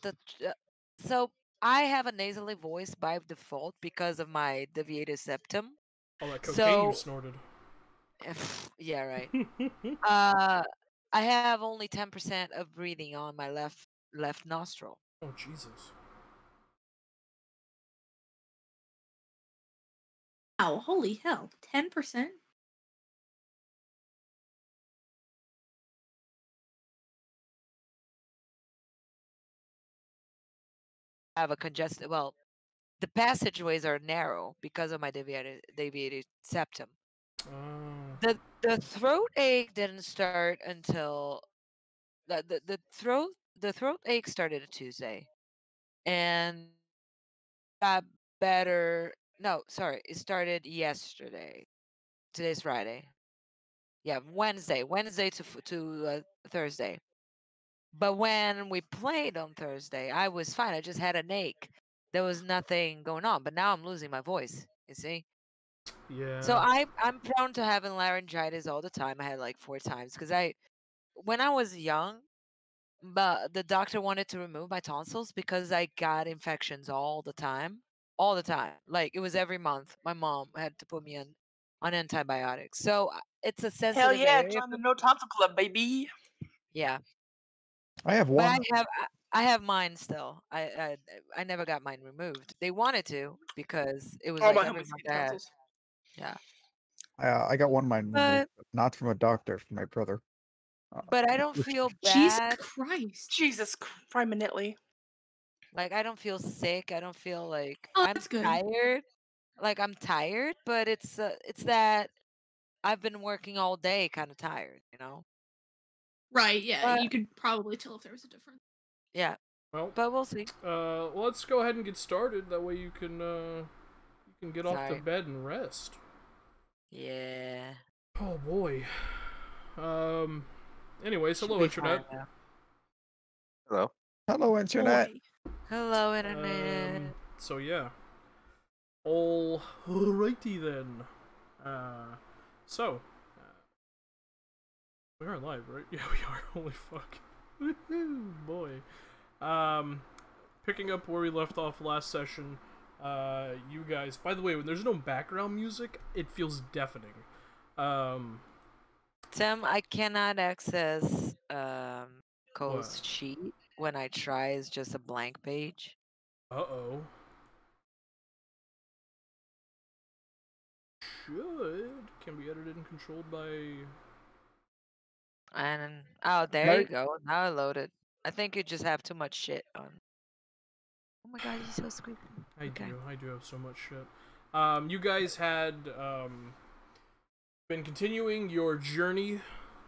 the so I have a nasally voice by default because of my deviated septum. All that cocaine you So snorted. yeah, right. I have only 10% of breathing on my left nostril. Oh, Jesus. Oh, holy hell. 10%? I have a congested. Well, the passageways are narrow because of my deviated septum. Oh. The throat ache didn't start until the throat ache started a Tuesday, and got better. No, sorry, it started yesterday. Today's Friday. Yeah, Wednesday to Thursday. But when we played on Thursday, I was fine. I just had an ache. There was nothing going on. But now I'm losing my voice. You see. Yeah. So I'm prone to having laryngitis all the time. I had like 4 times because when I was young, but the doctor wanted to remove my tonsils because I got infections all the time. All the time. Like it was every month. My mom had to put me on antibiotics. So it's a Hell sensitive yeah, area. join the No Tonsil Club, baby. Yeah. I have But one. I have mine still. I never got mine removed. They wanted to because it was All like my every homies month get I had. tonsils. Yeah. I got one of mine removed, But not from a doctor, from my brother. but I don't feel Jesus bad. Christ. Jesus criminally. Like I don't feel sick. I don't feel like Oh, I'm that's good. tired. Like I'm tired, but it's that I've been working all day kind of tired, you know? Right, yeah, But you could probably tell if there was a difference. yeah. Well, But we'll see. let's go ahead and get started. That way you can get off to Sorry. bed and rest. Yeah. Oh boy. Anyways, Should hello be internet. fine now. Hello. Hello, internet. Boy. Hello, internet. So yeah. Alrighty then. So we are live, right? Yeah, we are. Holy fuck. Woohoo, boy. Picking up where we left off last session. You guys. By the way, when there's no background music, it feels deafening. Tim, I cannot access Cole's What? sheet. When I try, it's just a blank page. Uh-oh. Can be edited and controlled by... And oh, there you go. Now I loaded. I think you just have too much shit on. Oh my god, he's so squeaky. I do have so much shit. You guys had been continuing your journey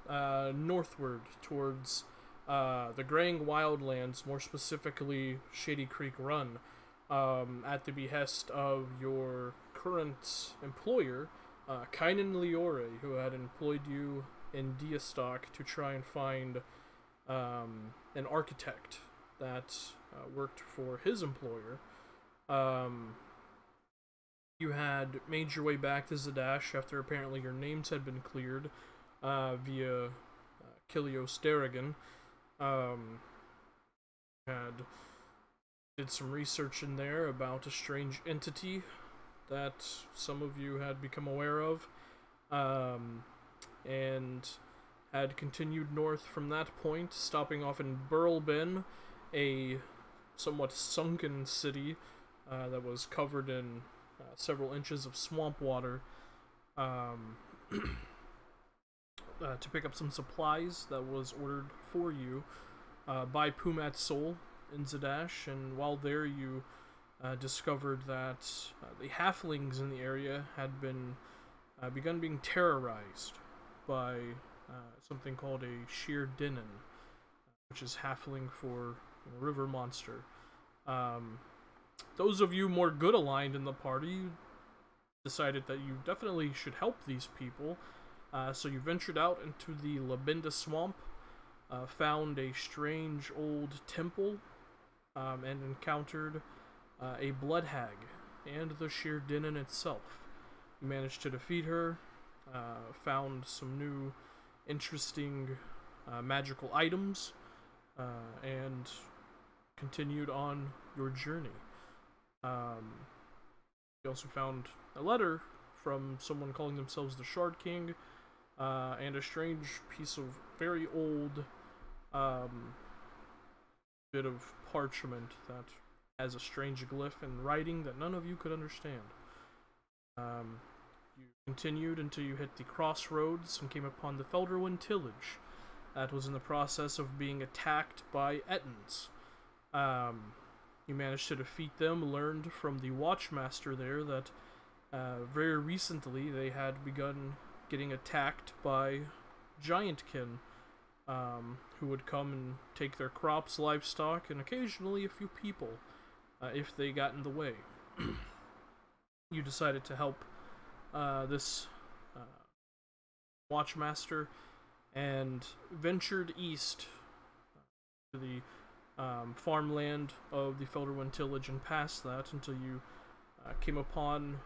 northward towards the Graying Wildlands, more specifically Shady Creek Run, at the behest of your current employer, Kynan Leore, who had employed you in Diastock to try and find an architect that worked for his employer. You had made your way back to Zadash after apparently your names had been cleared via Kilios Darrigan. Did some research in there about a strange entity that some of you had become aware of, and had continued north from that point, stopping off in Burlben, a somewhat sunken city that was covered in several inches of swamp water, to pick up some supplies that was ordered for you by Pumat Sol in Zadash, and while there you discovered that the halflings in the area had begun being terrorized by something called a Sheer Dinan, which is halfling for river monster. Those of you more good aligned in the party decided that you definitely should help these people, so you ventured out into the Labinda Swamp, found a strange old temple, and encountered a blood hag and the Sheer Dinan itself. You managed to defeat her, found some new interesting magical items, and continued on your journey. You also found a letter from someone calling themselves the Shard King, and a strange piece of very old bit of parchment that has a strange glyph and writing that none of you could understand. You continued until you hit the crossroads and came upon the Felderwind Tillage that was in the process of being attacked by Ettins. You managed to defeat them, learned from the Watchmaster there that very recently they had begun getting attacked by Giantkin, who would come and take their crops, livestock, and occasionally a few people, if they got in the way. You decided to help this Watchmaster and ventured east to the farmland of the Felderwind Tillage and past that until you came upon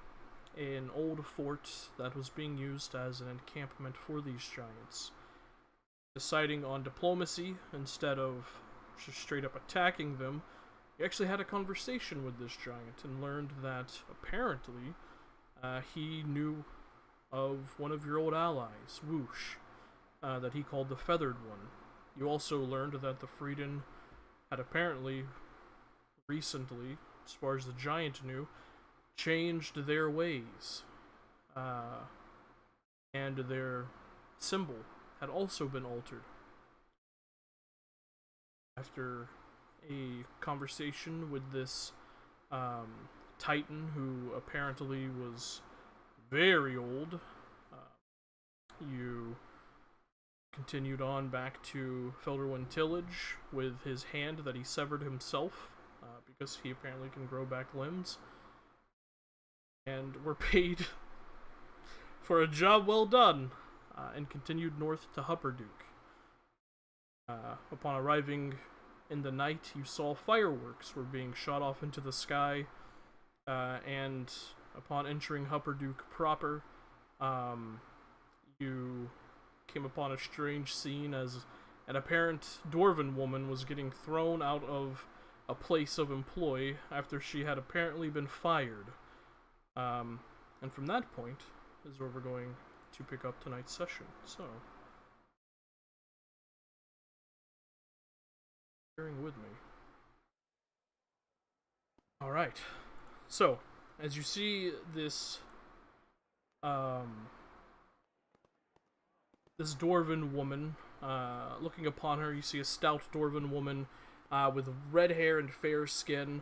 an old fort that was being used as an encampment for these giants. Deciding on diplomacy instead of just straight up attacking them, you actually had a conversation with this giant and learned that apparently he knew of one of your old allies, Whoosh, that he called the Feathered One. You also learned that the Freeden had apparently recently, as far as the giant knew, changed their ways, and their symbol had also been altered. After a conversation with this Titan, who apparently was very old, you continued on back to Felderwind Tillage with his hand that he severed himself, because he apparently can grow back limbs, and were paid for a job well done, and continued north to Hupperdook. Upon arriving in the night, you saw fireworks were being shot off into the sky, and upon entering Hupperdook proper, you came upon a strange scene as an apparent dwarven woman was getting thrown out of a place of employ after she had apparently been fired. And from that point is where we're going to pick up tonight's session. So, bearing with me. Alright, so, as you see this, this dwarven woman, looking upon her, you see a stout dwarven woman, with red hair and fair skin.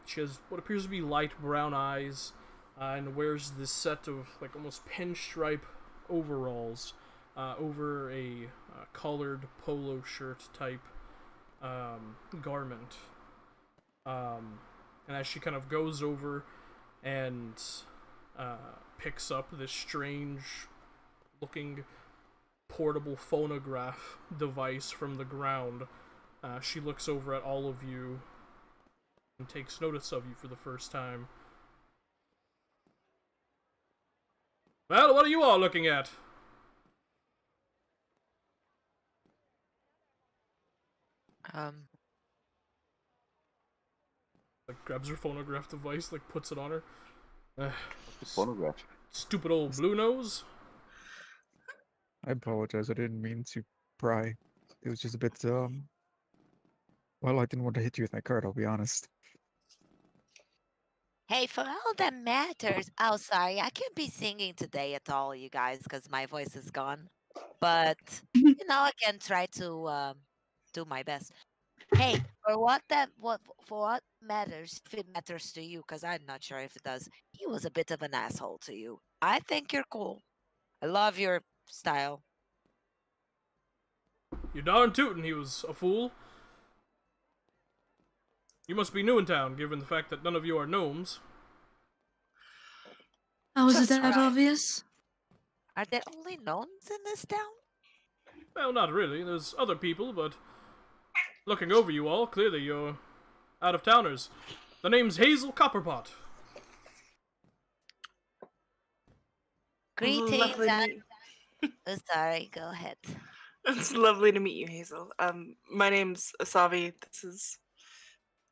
She has what appears to be light brown eyes, and wears this set of, like, almost pinstripe overalls, over a collared polo shirt type, garment. And as she kind of goes over and picks up this strange looking portable phonograph device from the ground, she looks over at all of you and takes notice of you for the first time. Well, what are you all looking at? Like, grabs her phonograph device, like, puts it on her. Phonograph. Stupid old blue nose. I apologize. I didn't mean to pry. It was just a bit, well, I didn't want to hit you with my card, I'll be honest. Hey, for all that matters, oh, sorry, I can't be singing today at all, you guys, because my voice is gone. But, you know, I can try to do my best. Hey, for what matters, if it matters to you, because I'm not sure if it does, he was a bit of an asshole to you. I think you're cool. I love your style. You're darn tootin' he was a fool. You must be new in town, given the fact that none of you are gnomes. Oh, is it Just that right. obvious? Are there only gnomes in this town? Well, not really. There's other people, but looking over you all, clearly you're out-of-towners. The name's Hazel Copperpot. Greetings. Lovely meet- Oh, sorry, go ahead. It's lovely to meet you, Hazel. My name's Asavi. This is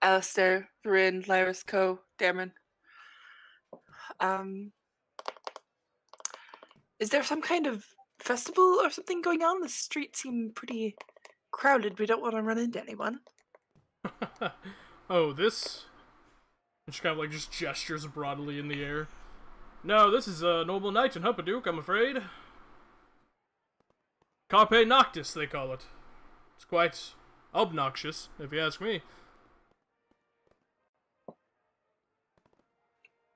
Alistair, Varin, Lyris Co, Damon. Is there some kind of festival or something going on? The streets seem pretty crowded. We don't want to run into anyone. Oh, this? And she kind of like just gestures broadly in the air. No, this is a normal night in Hupperdook, I'm afraid. Carpe Noctis, they call it. It's quite obnoxious, if you ask me.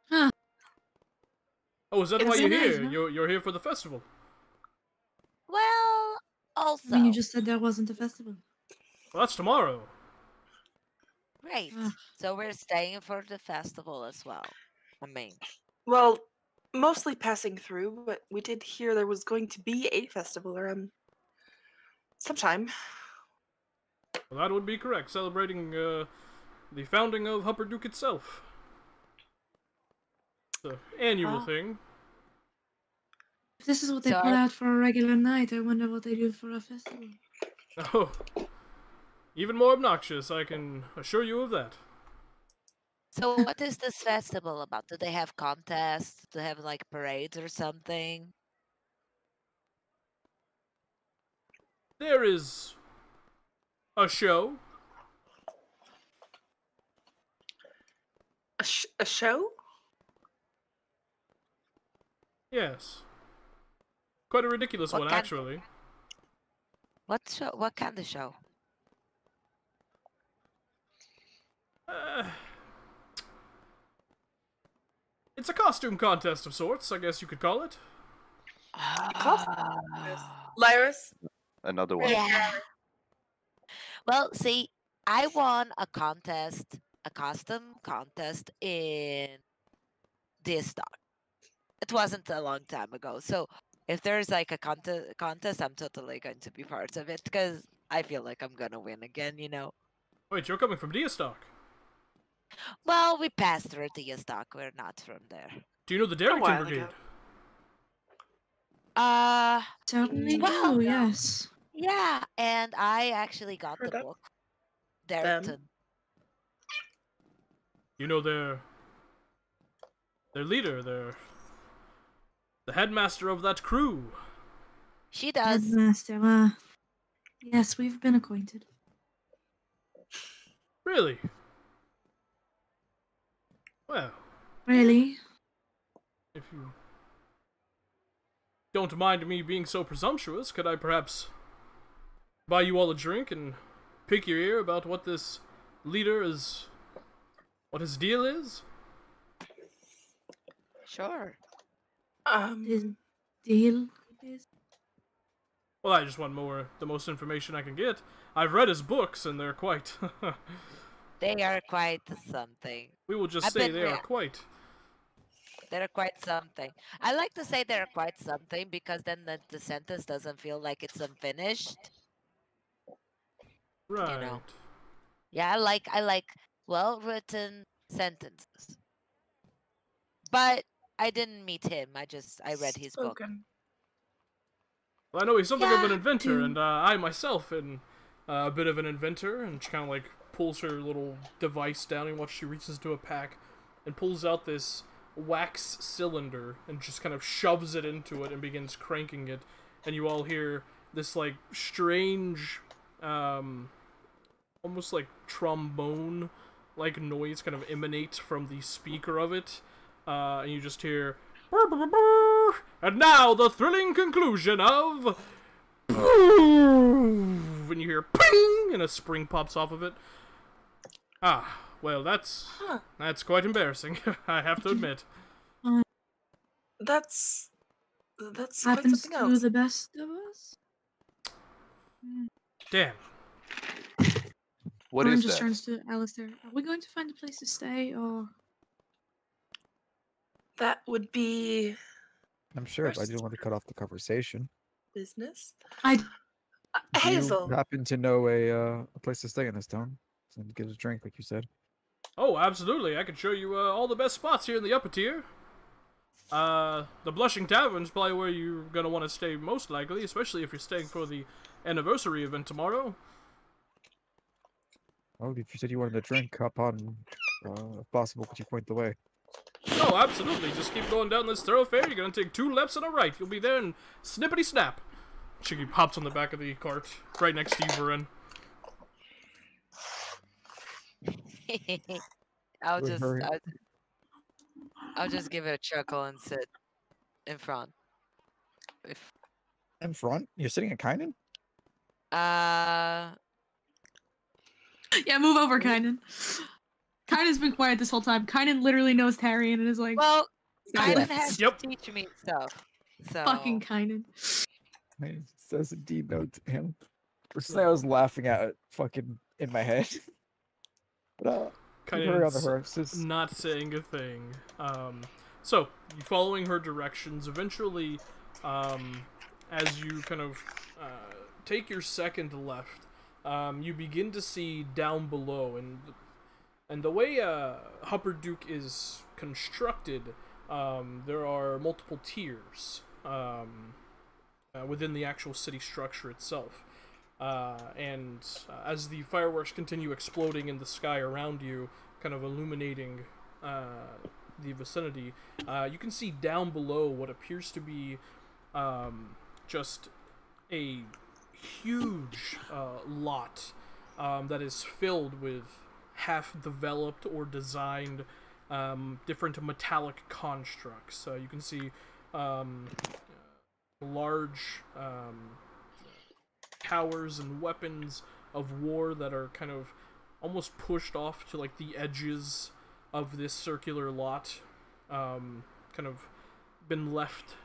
Huh. Oh, is that It's why you're nice, here? huh? You're here for the festival. Well, I also, mean, you just said there wasn't a festival. Well, that's tomorrow. right. Ah. So we're staying for the festival as well. I mean, Well, mostly passing through, but we did hear there was going to be a festival around sometime. Well, that would be correct. Celebrating the founding of Hupperdook itself. It's an annual Oh. thing. If this is what they So put our- out for a regular night, I wonder what they do for a festival. Oh, even more obnoxious, I can assure you of that. so what is this festival about? Do they have contests? Do they have like parades or something? There is a show. A show? Yes. Quite a ridiculous What one, kind- actually. What show? What kind of show? It's a costume contest of sorts, I guess you could call it. Lyris? Another one. Yeah. Well, see, I won a costume contest in D&D5E. It wasn't a long time ago. So if there's like a contest, I'm totally going to be part of it because I feel like I'm gonna win again, you know. Wait, you're coming from Deastock. Well, we passed through D&D5E. We're not from there. Do you know the Darrington while Brigade? ago. Certainly Well, do, yes. Yeah, and I actually got Heard the of book. Darrington. You know their leader, the headmaster of that crew. She does. Headmaster, yes, we've been acquainted. Really? Well, Really? if you don't mind me being so presumptuous, could I perhaps buy you all a drink and pick your ear about what this leader is, what his deal is? Sure. His deal is... Well, I just want the most information I can get. I've read his books, and they're quite... They are quite something. we will just I've say been they are quite... They're quite something. I like to say they're quite something because then the sentence doesn't feel like it's unfinished. Right. know. Yeah, I like well written sentences. But I didn't meet him. I read his book. Spoken. Well, I know he's something of an Yeah, inventor, dude. and I myself am a bit of an inventor, and she kind of like pulls her little device down, and watch she reaches into a pack and pulls out this wax cylinder and just kind of shoves it into it and begins cranking it, and you all hear this like strange, almost like trombone like noise kind of emanate from the speaker of it, and you just hear "Brr, brr, brr, brr," and now the thrilling conclusion of when you hear ping and a spring pops off of it. Well, that's quite embarrassing. I have to admit. That's quite happens something to else. the best of us. Damn. What Owen is just that? turns to Alistair. Are we going to find a place to stay, or... That would be I'm sure if I didn't want to cut off the conversation. business. I... Do Hazel. you happen to know a place to stay in this town? And get a drink, like you said. Oh, absolutely. I can show you all the best spots here in the upper tier. The Blushing Tavern's probably where you're gonna want to stay most likely, especially if you're staying for the anniversary event tomorrow. Well, if you said you wanted a drink, hop on. If possible, could you point the way? Oh, absolutely. Just keep going down this thoroughfare. You're gonna take 2 lefts and a right. You'll be there in snippety snap. She hops on the back of the cart, right next to you, Varin. I'll With just, her I'll just give it a chuckle and sit in front. If in front? You're sitting at Kynan? uh, Yeah, move over, Kynan. Kynan's been quiet this whole time. Kynan literally knows Tarian and is like, well, Kylan silence. has Yep. to teach me stuff. So Fucking Kynan. It says a D note to him. Personally, I was laughing at it fucking in my head. But keep her on the Kynan's horses. not saying a thing. So, you following her directions, eventually, as you kind of take your second left, you begin to see down below, and the way Hupperdook is constructed, there are multiple tiers within the actual city structure itself. And as the fireworks continue exploding in the sky around you, kind of illuminating the vicinity, you can see down below what appears to be just a huge lot that is filled with half-developed or designed different metallic constructs. You can see large towers and weapons of war that are kind of almost pushed off to like the edges of this circular lot, kind of been left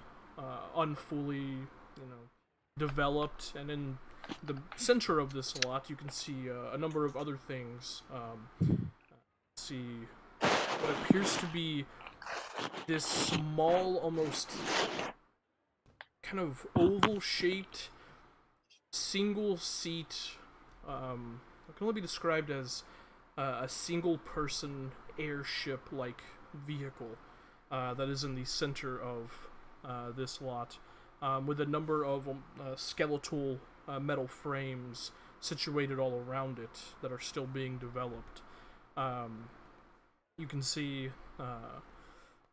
unfully, developed. And in the center of this lot, you can see a number of other things. See what appears to be this small, almost kind of oval-shaped single seat, it can only be described as a single person airship like vehicle that is in the center of this lot, with a number of skeletal metal frames situated all around it that are still being developed. You can see,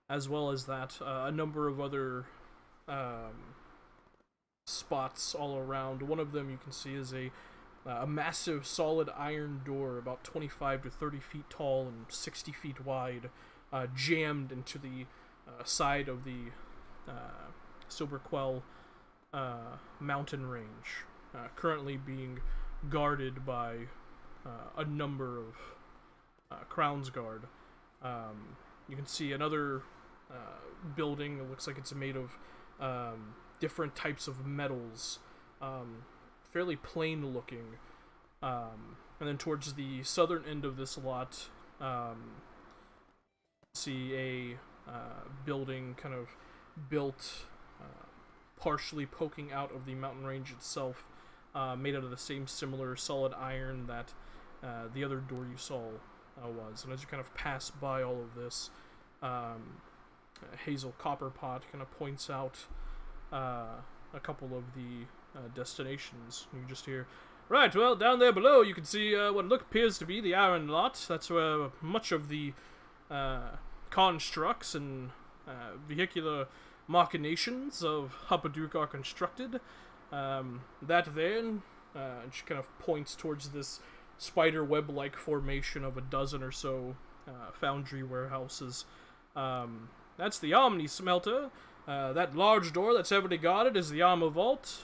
as well as that, a number of other spots all around. One of them you can see is a massive solid iron door about 25 to 30 feet tall and 60 feet wide, jammed into the side of the Silverquell mountain range, currently being guarded by a number of Crown's Guard. You can see another building. It looks like it's made of different types of metals, fairly plain looking. And then towards the southern end of this lot, see a building kind of built partially poking out of the mountain range itself, made out of the same similar solid iron that the other door you saw was. And as you kind of pass by all of this, Hazel Copperpot kind of points out a couple of the destinations. You just hear, right, well, down there below you can see what appears to be the iron lot. That's where much of the constructs and vehicular machinations of Hupperdook are constructed. That then, and she kind of points towards this spider web-like formation of a dozen or so foundry warehouses. That's the Omni Smelter. That large door that's heavily guarded is the Armor Vault.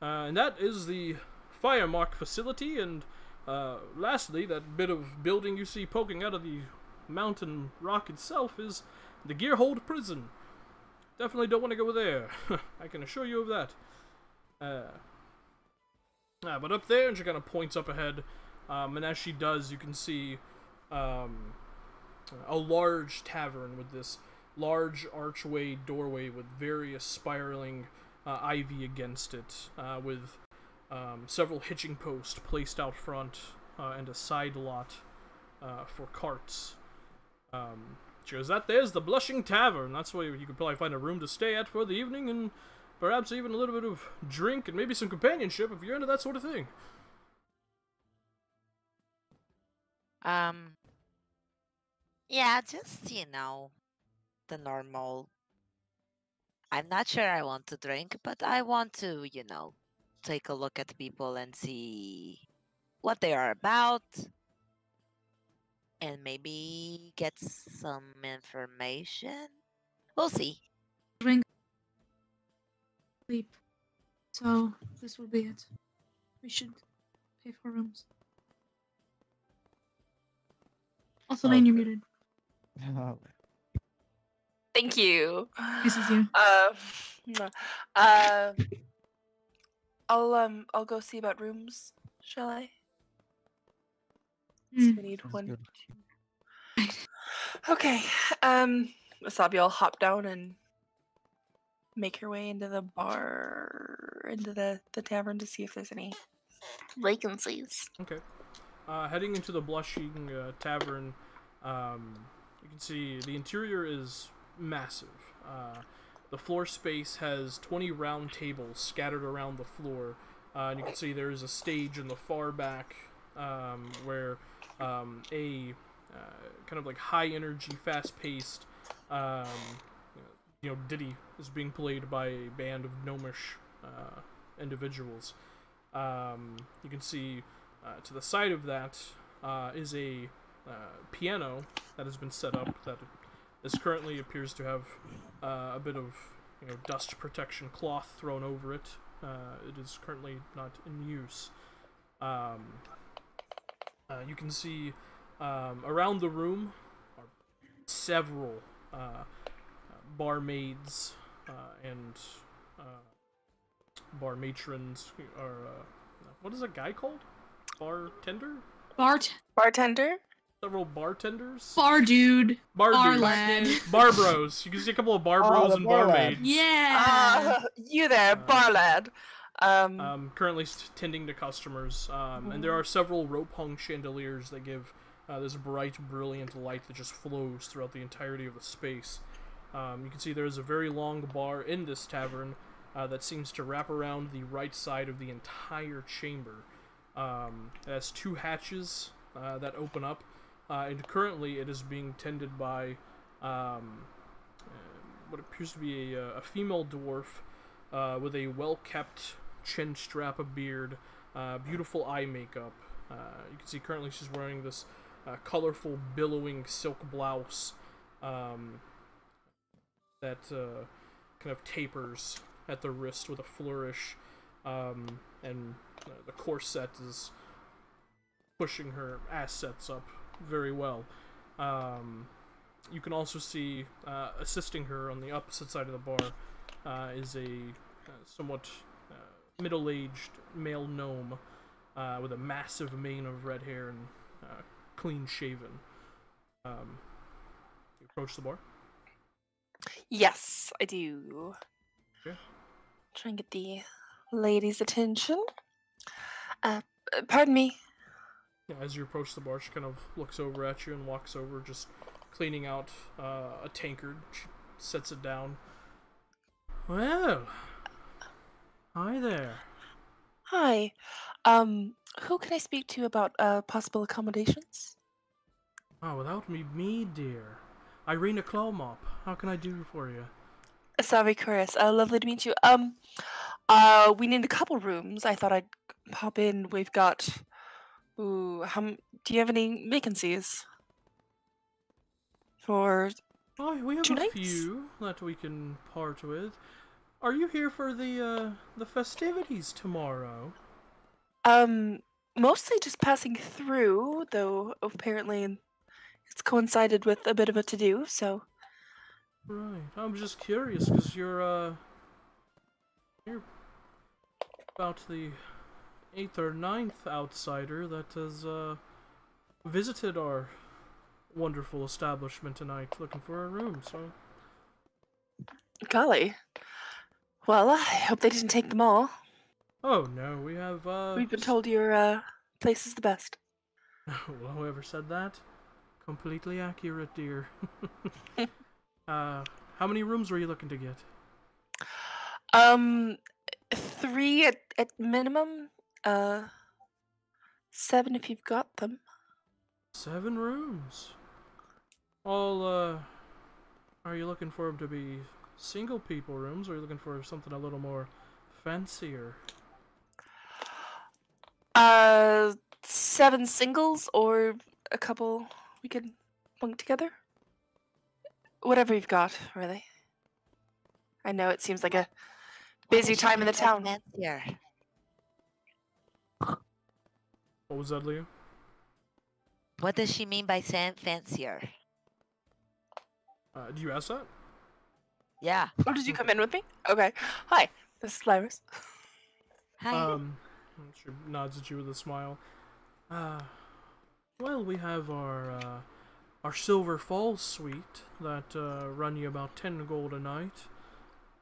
And that is the Firemark facility. And lastly, that bit of building you see poking out of the mountain rock itself is the Gearhold Prison. Definitely don't want to go there. I can assure you of that. But up there, and she kind of points up ahead, and as she does, you can see a large tavern with this large archway doorway with various spiraling ivy against it, with several hitching posts placed out front, and a side lot for carts. She goes, that there's the Blushing Tavern. That's where you could probably find a room to stay at for the evening, and perhaps even a little bit of drink and maybe some companionship if you're into that sort of thing. Yeah, just, the normal. I'm not sure I want to drink, but I want to, take a look at people and see what they are about. And maybe get some information. We'll see. Drink, sleep. So this will be it. We should pay for rooms. Also, Lane, you're muted. Thank you. This is you. I'll go see about rooms. Shall I? So we need Sounds one. good. Okay. Wasabi will hop down and make her way into the bar, into the tavern to see if there's any vacancies. Okay. Heading into the Blushing Tavern, you can see the interior is massive. The floor space has 20 round tables scattered around the floor, and you can see there is a stage in the far back where a kind of like high energy, fast paced ditty is being played by a band of gnomish individuals. You can see to the side of that is a piano that has been set up that this currently appears to have a bit of dust protection cloth thrown over it. It is currently not in use. You can see around the room are several barmaids and bar matrons. What is a guy called? Bartender? Bartender? Several bartenders? Bar dude. Bar dude. lad. Bar bros. You can see a couple of bar bros the and bar barmaids. lad. Yeah. You there, bar lad. Currently tending to customers, and there are several rope-hung chandeliers that give this bright, brilliant light that just flows throughout the entirety of the space. You can see there is a very long bar in this tavern that seems to wrap around the right side of the entire chamber. It has two hatches that open up, and currently it is being tended by what appears to be a female dwarf with a well-kept chin strap, a beard, beautiful eye makeup. You can see currently she's wearing this colorful, billowing silk blouse that kind of tapers at the wrist with a flourish, and the corset is pushing her assets up very well. You can also see assisting her on the opposite side of the bar is a somewhat middle-aged male gnome with a massive mane of red hair and clean shaven. You approach the bar? Yes, I do. Okay. Try and get the lady's attention. Pardon me. Yeah, as you approach the bar, she kind of looks over at you and walks over, just cleaning out a tankard. She sets it down. Well, hi there. Hi. Who can I speak to about possible accommodations? Oh, without me, dear. Irina Clawmop, how can I do for you? Asavi Chorus. Lovely to meet you. We need a couple rooms. I thought I'd pop in. We've got. Do you have any vacancies? For We have 2 a nights? few that we can part with. Are you here for the festivities tomorrow? Mostly just passing through, though apparently it's coincided with a bit of a to-do, so. Right. I'm just curious because you're about the 8th or 9th outsider that has visited our wonderful establishment tonight looking for a room, so. Golly. Well, I hope they didn't take them all. Oh no, we have We've been told your place is the best. Well, whoever said that? Completely accurate, dear. How many rooms were you looking to get? 3 at minimum. 7 if you've got them. 7 rooms. All, are you looking for them to be single people rooms, or are you looking for something a little more fancier? 7 singles or a couple we could bunk together. Whatever you've got, really. I know it seems like a busy time in the town. Fancier. What was that, Leo? What does she mean by saying fancier? Do you ask that? Yeah. Oh, did you come in with me? Okay. Hi, this is Lyris. Hi. She nods at you with a smile. Well, we have our Silver Falls suite that run you about 10 gold a night.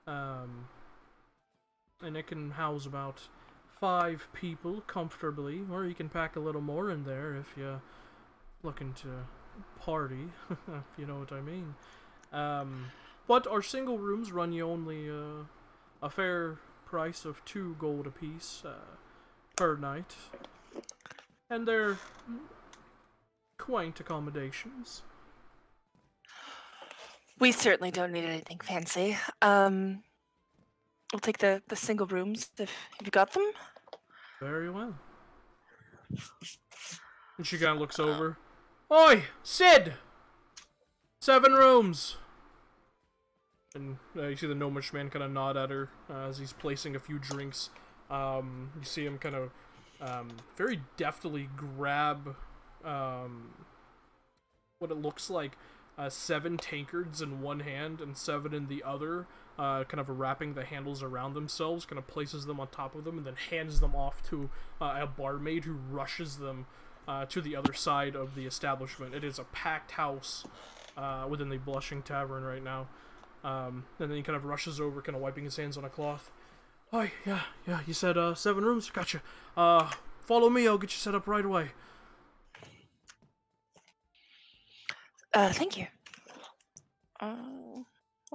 And it can house about 5 people comfortably, or you can pack a little more in there if you're looking to party, if you know what I mean. But our single rooms run you only a fair price of 2 gold apiece per night. And they're quaint accommodations. We certainly don't need anything fancy. We'll take the single rooms if you've got them. Very well. And she kind of looks over. Oi, Sid! 7 rooms! And you see the gnomish man kind of nod at her as he's placing a few drinks. You see him kind of very deftly grab what it looks like 7 tankards in one hand and 7 in the other, kind of wrapping the handles around themselves, kind of places them on top of them, and then hands them off to a barmaid who rushes them to the other side of the establishment. It is a packed house within the Blushing Tavern right now. And then he kind of rushes over, kind of wiping his hands on a cloth. Oh, yeah, you said 7 rooms? Gotcha. Follow me, I'll get you set up right away. Thank you.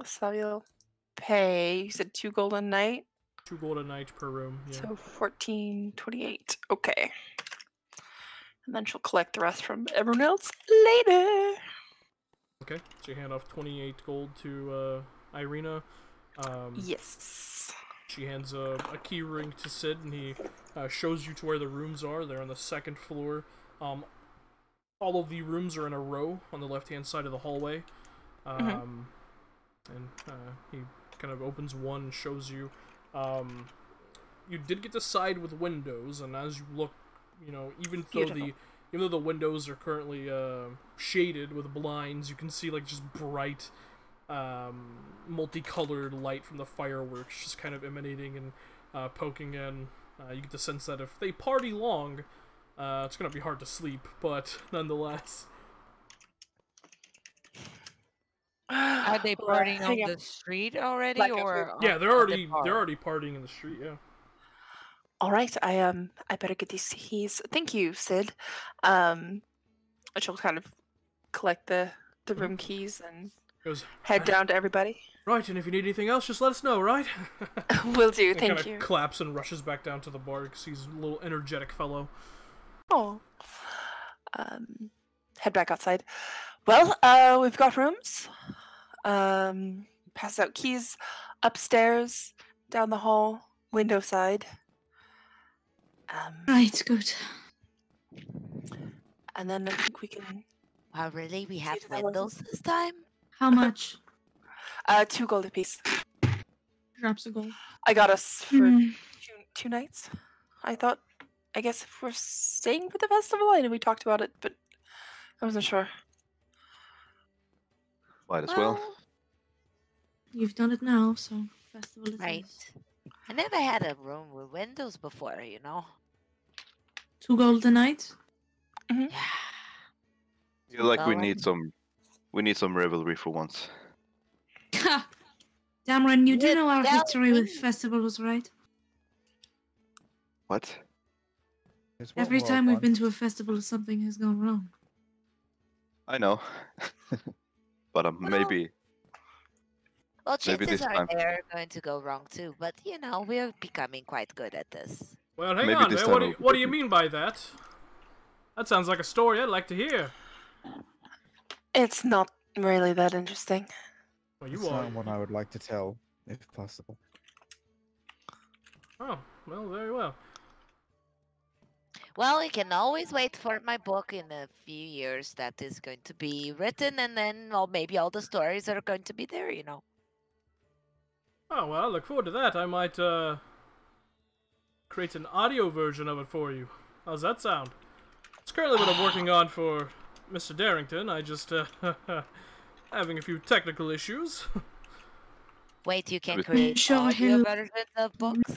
So you'll pay, you said 2 gold a night? 2 gold a night per room, yeah. So 14.28. Okay. And then she'll collect the rest from everyone else later. Okay, so you hand off 28 gold to Irina. Yes. She hands a key ring to Sid, and he shows you to where the rooms are. They're on the 2nd floor. All of the rooms are in a row on the left-hand side of the hallway. And he kind of opens one and shows you. You did get the side with windows, and as you look, you know, even though the windows are currently shaded with blinds, you can see like just bright, multicolored light from the fireworks just kind of emanating and poking in. You get the sense that if they party long, it's gonna be hard to sleep, but nonetheless. Are they partying on the street already, or yeah, they're already partying in the street. Yeah. All right, I better get these keys. Thank you, Sid. She'll kind of collect the room keys and head down to everybody. Right, and if you need anything else, just let us know, right? Will do, and thank you. Claps and rushes back down to the bar because he's a little energetic fellow. Oh. Head back outside. Well, we've got rooms. Pass out keys upstairs, down the hall, window side. Right, good. And then I think we can... Wow, really? We have windows this time? How much? 2 gold apiece. Drops of gold. I got us for 2 nights. I guess if we're staying for the festival, I know we talked about it, but I wasn't sure. Might as well. You've done it now, so festival it Right. is. I never had a room with windows before, you know? 2 gold a night? Mm-hmm. Yeah. I feel like we need some revelry for once. Ha! Dameron, you do know our Yeah, history with festivals, right? What? Every time we've been to a festival, something has gone wrong. I know. But maybe Well, maybe chances this are time they're going to go wrong too, but you know, we're becoming quite good at this. Well, hang maybe on, this man. time What do it'll you, be what do you different. mean by that? That sounds like a story I'd like to hear. It's not really that interesting. Well, It's you are. not one I would like to tell, if possible. Oh, well, very well. Well, we can always wait for my book in a few years that is going to be written, and then, well, maybe all the stories are going to be there, you know. Oh, well, I look forward to that. I might, create an audio version of it for you. How's that sound? It's currently what I'm working on for Mr. Darrington. I just, having a few technical issues. Wait, you can Maybe- create Show audio him. versions of books?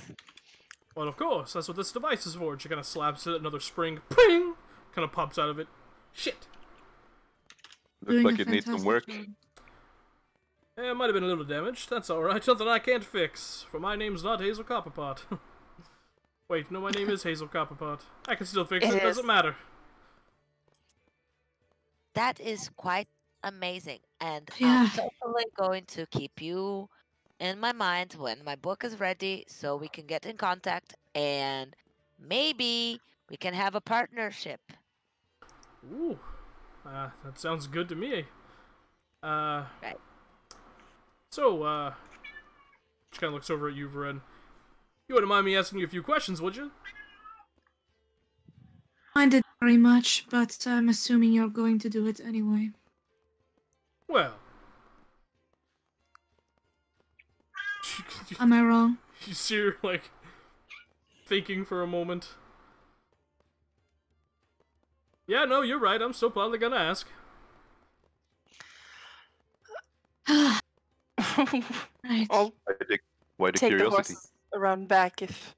Well, of course, that's what this device is for. She kind of slaps it, another spring, ping, kind of pops out of it. Shit. Looks Doing like a it needs some fantastic work. job. Yeah, it might have been a little damaged. That's alright. Something I can't fix. For my name's not Hazel Copperpot. Wait, no, my name is Hazel Copperpot. I can still fix it. It Doesn't is. matter. That is quite amazing, and Yeah. I'm totally going to keep you in my mind when my book is ready so we can get in contact and maybe we can have a partnership. Ooh. That sounds good to me. Right. So, she kind of looks over at you, Varen. You wouldn't mind me asking you a few questions, would you? Mind it very much, but I'm assuming you're going to do it anyway. Well. Am I wrong? You see her, like, thinking for a moment. Yeah, no, you're right. I'm still probably gonna ask. Right. I'll Why the take the curiosity? horse around back if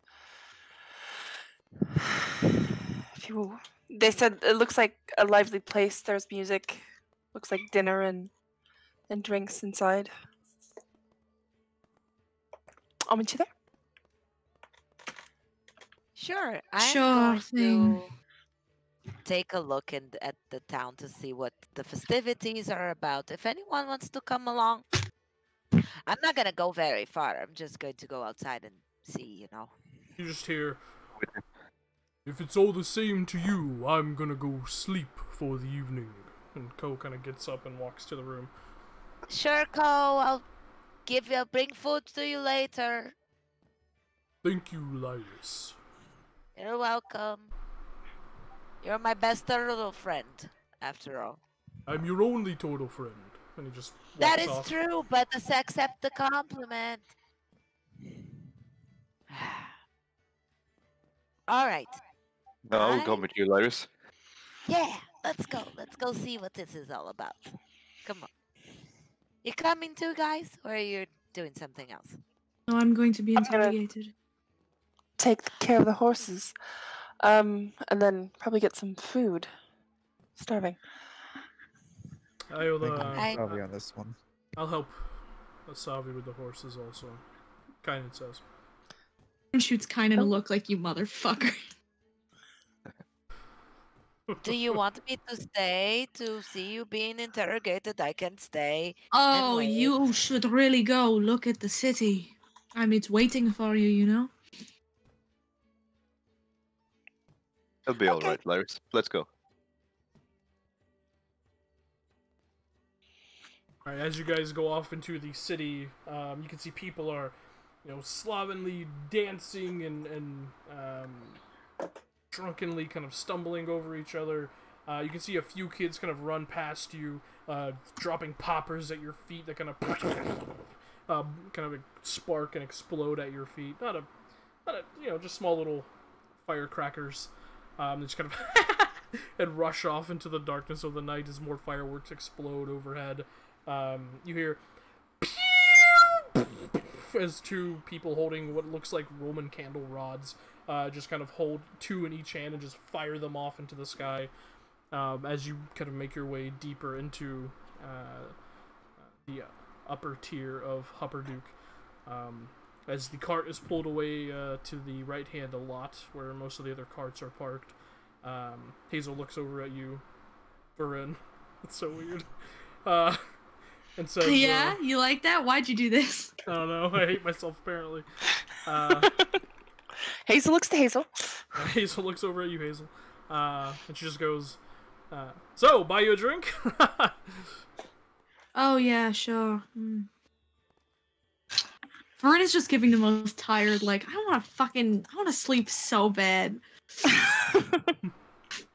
you. They said it looks like a lively place. There's music. Looks like dinner and drinks inside. I'll meet you there. Sure, I'm Sure going thing. to take a look at the town to see what the festivities are about. If anyone wants to come along, I'm not gonna go very far. I'm just going to go outside and see, you know. You just hear, if it's all the same to you, I'm gonna go sleep for the evening. And Ko kind of gets up and walks to the room. Sure, Cole, I'll bring food to you later. Thank you, Lyrus. You're welcome. You're my best turtle friend, after all. I'm your only turtle friend. And he just walks That is off. true, but let's accept the compliment. All right. I'll come with you, Lyrus. Yeah, let's go. Let's go see what this is all about. Come on. You coming too, guys? Or are you doing something else? No, I'm going to be I'm gonna- interrogated. Take care of the horses, and then probably get some food. Starving. I'll, I- Probably on this one. I'll help Asavi with the horses also. Kynan says. Shoots kind of look like you motherfucker. Do you want me to stay to see you being interrogated? I can stay. Oh, wait. you should really go look at the city. I mean, it's waiting for you, you know? It'll be Okay. alright, Lyrus. Let's go. Alright, as you guys go off into the city, you can see people are, slovenly dancing and drunkenly kind of stumbling over each other. You can see a few kids kind of run past you, dropping poppers at your feet that kind of spark and explode at your feet. Not a just small little firecrackers. They just kind of and rush off into the darkness of the night as more fireworks explode overhead. You hear as two people holding what looks like Roman candle rods just kind of hold two in each hand and just fire them off into the sky as you kind of make your way deeper into the upper tier of Hupperdook. As the cart is pulled away to the right hand a lot, where most of the other carts are parked, Hazel looks over at you, Varen. That's so weird. And says, Yeah, you like that? Why'd you do this? I don't know. I hate myself apparently. Hazel looks to Hazel. Hazel looks over at you, Hazel, and she just goes, "So, buy you a drink?" Oh yeah, sure. Vern is just giving the most tired, like, I want to sleep so bad.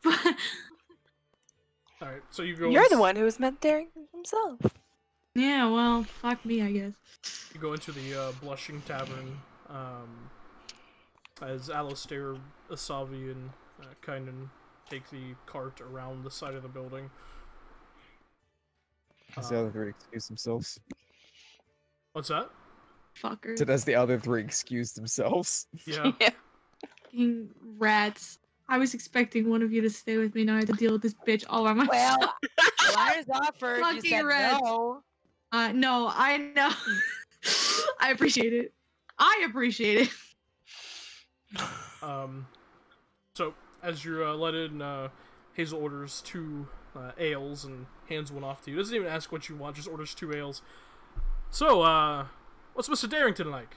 But All right, so you go. You're the one who was meant daring himself. yeah, well, fuck me, I guess. You go into the Blushing Tavern, as Alistair, Asavi, and Kynan take the cart around the side of the building. As the other three excuse themselves. What's that? Fucker. As the other three excuse themselves. Yeah. Fucking rats. I was expecting one of you to stay with me. Now I have to deal with this bitch all by myself. Well, Elias offered. You Fucking said rats. no. No, I know. I appreciate it. So as you're let in, Hazel orders 2 ales and hands one off to you. Doesn't even ask what you want, just orders 2 ales. So, what's Mr. Darrington like?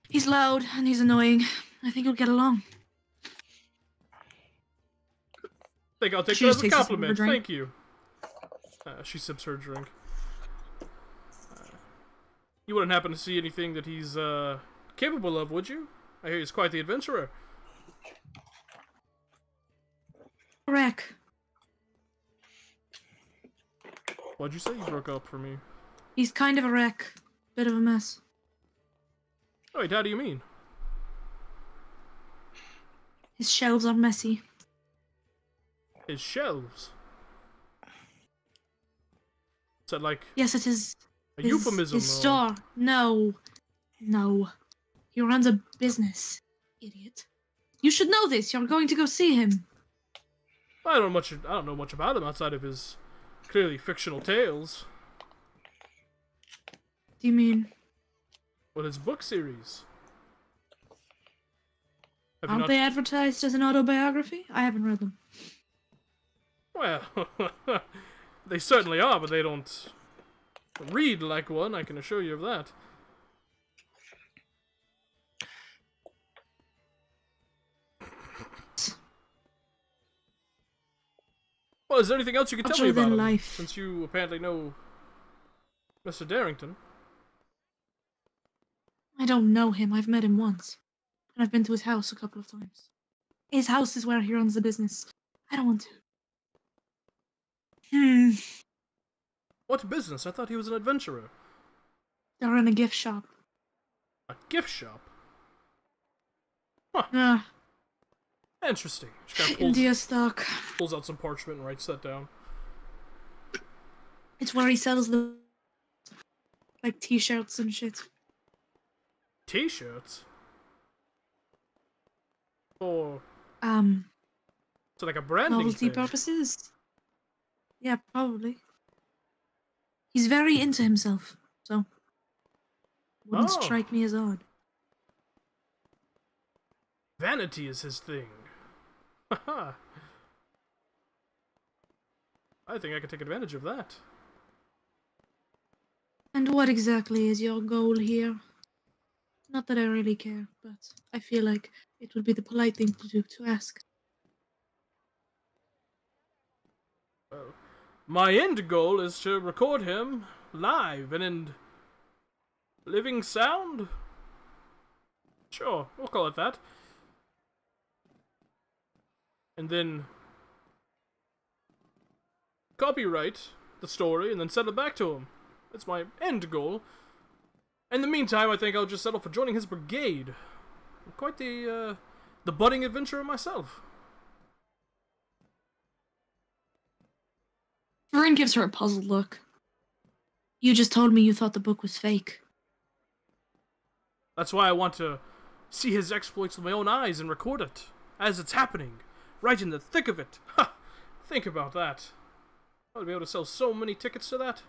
He's loud and he's annoying. I think we'll get along. I think I'll take She that just as a takes a sip of her compliment. drink. Thank you. She sips her drink. You wouldn't happen to see anything that he's capable of, would you? I hear he's quite the adventurer. Wreck. What'd you say? You broke up for me. He's kind of a wreck. Bit of a mess. Wait, how do you mean? His shelves are messy. His shelves? Is that like Yes, it is. a euphemism? His store. No. No. He runs a business. Idiot. You should know this. You're going to go see him. I don't know much about him outside of his clearly fictional tales. Do you mean? Well, his book series. Have you Aren't not... they advertised as an autobiography? I haven't read them. Well, they certainly are, but they don't read like one, I can assure you of that. Well, is there anything else you can tell me Other about than him? life. Since you apparently know Mr. Darrington. I don't know him. I've met him once. And I've been to his house a couple of times. His house is where he runs the business. I don't want to. What business? I thought he was an adventurer. They're in a gift shop. A gift shop? Interesting. She kind of India stock. pulls out some parchment and writes that down. It's where he sells the like t-shirts and shit. T-shirts? Or so like a branding Novelty thing. purposes. Yeah, probably. He's very into himself, so wouldn't Oh. strike me as odd. Vanity is his thing. Haha. I think I could take advantage of that. And what exactly is your goal here? Not that I really care, but I feel like it would be the polite thing to do to ask. Well, my end goal is to record him live and in living sound? Sure, we'll call it that. And then copyright the story and then send it back to him. That's my end goal. In the meantime, I think I'll just settle for joining his brigade. I'm quite the budding adventurer myself. Vern gives her a puzzled look. You just told me you thought the book was fake. That's why I want to see his exploits with my own eyes and record it as it's happening, right in the thick of it. Ha! Think about that. I would be able to sell so many tickets to that.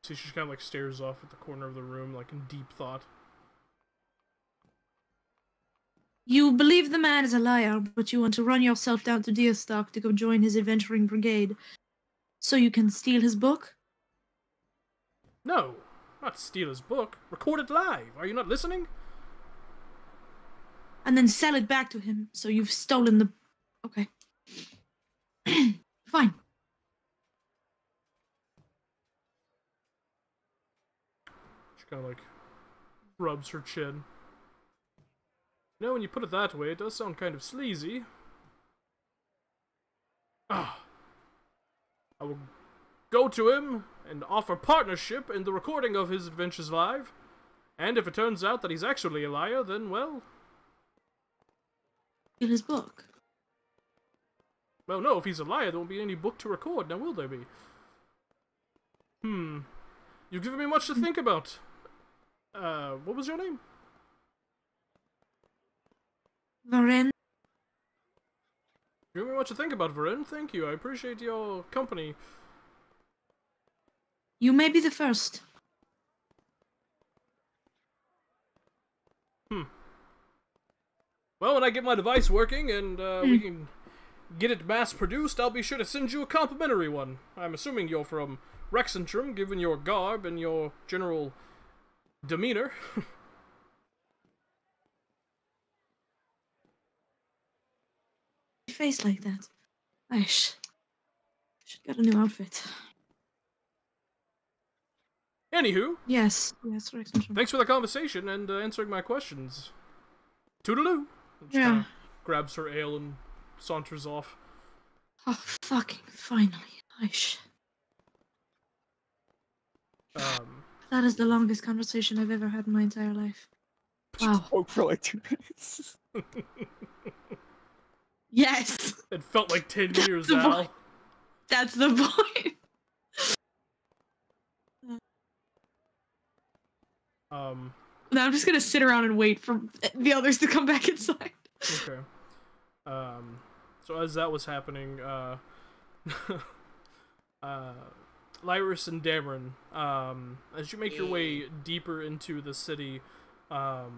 See, she kind of like stares off at the corner of the room, like in deep thought. You believe the man is a liar, but you want to run yourself down to Deerstock to go join his adventuring brigade so you can steal his book? No, not steal his book. Record it live. Are you not listening? And then sell it back to him, so you've stolen the... Okay. Fine. She kind of, like, rubs her chin. You know, when you put it that way, it does sound kind of sleazy. Ah. I will go to him and offer partnership in the recording of his adventures live. And if it turns out that he's actually a liar, then, well... Steal his book. Well, no, if he's a liar, there won't be any book to record, now will there be? You've given me much to think about. What was your name? Varen. You've given me much to think about, Varen. Thank you, I appreciate your company. You may be the first. Well, when I get my device working and we can get it mass-produced, I'll be sure to send you a complimentary one. I'm assuming you're from Rexentrum, given your garb and your general demeanor. Face like that. I should get a new outfit. Anywho. Yes, Rexentrum. Thanks for the conversation and answering my questions. Toodaloo. And she Yeah. kinda grabs her ale and saunters off. Oh, fucking finally. That is the longest conversation I've ever had in my entire life. Wow. Spoke for like 2 minutes. Yes! It felt like 10 years, the Al. point. That's the point. Now I'm just gonna sit around and wait for the others to come back inside. Okay. So as that was happening, Lyris and Dameron, as you make your way deeper into the city, the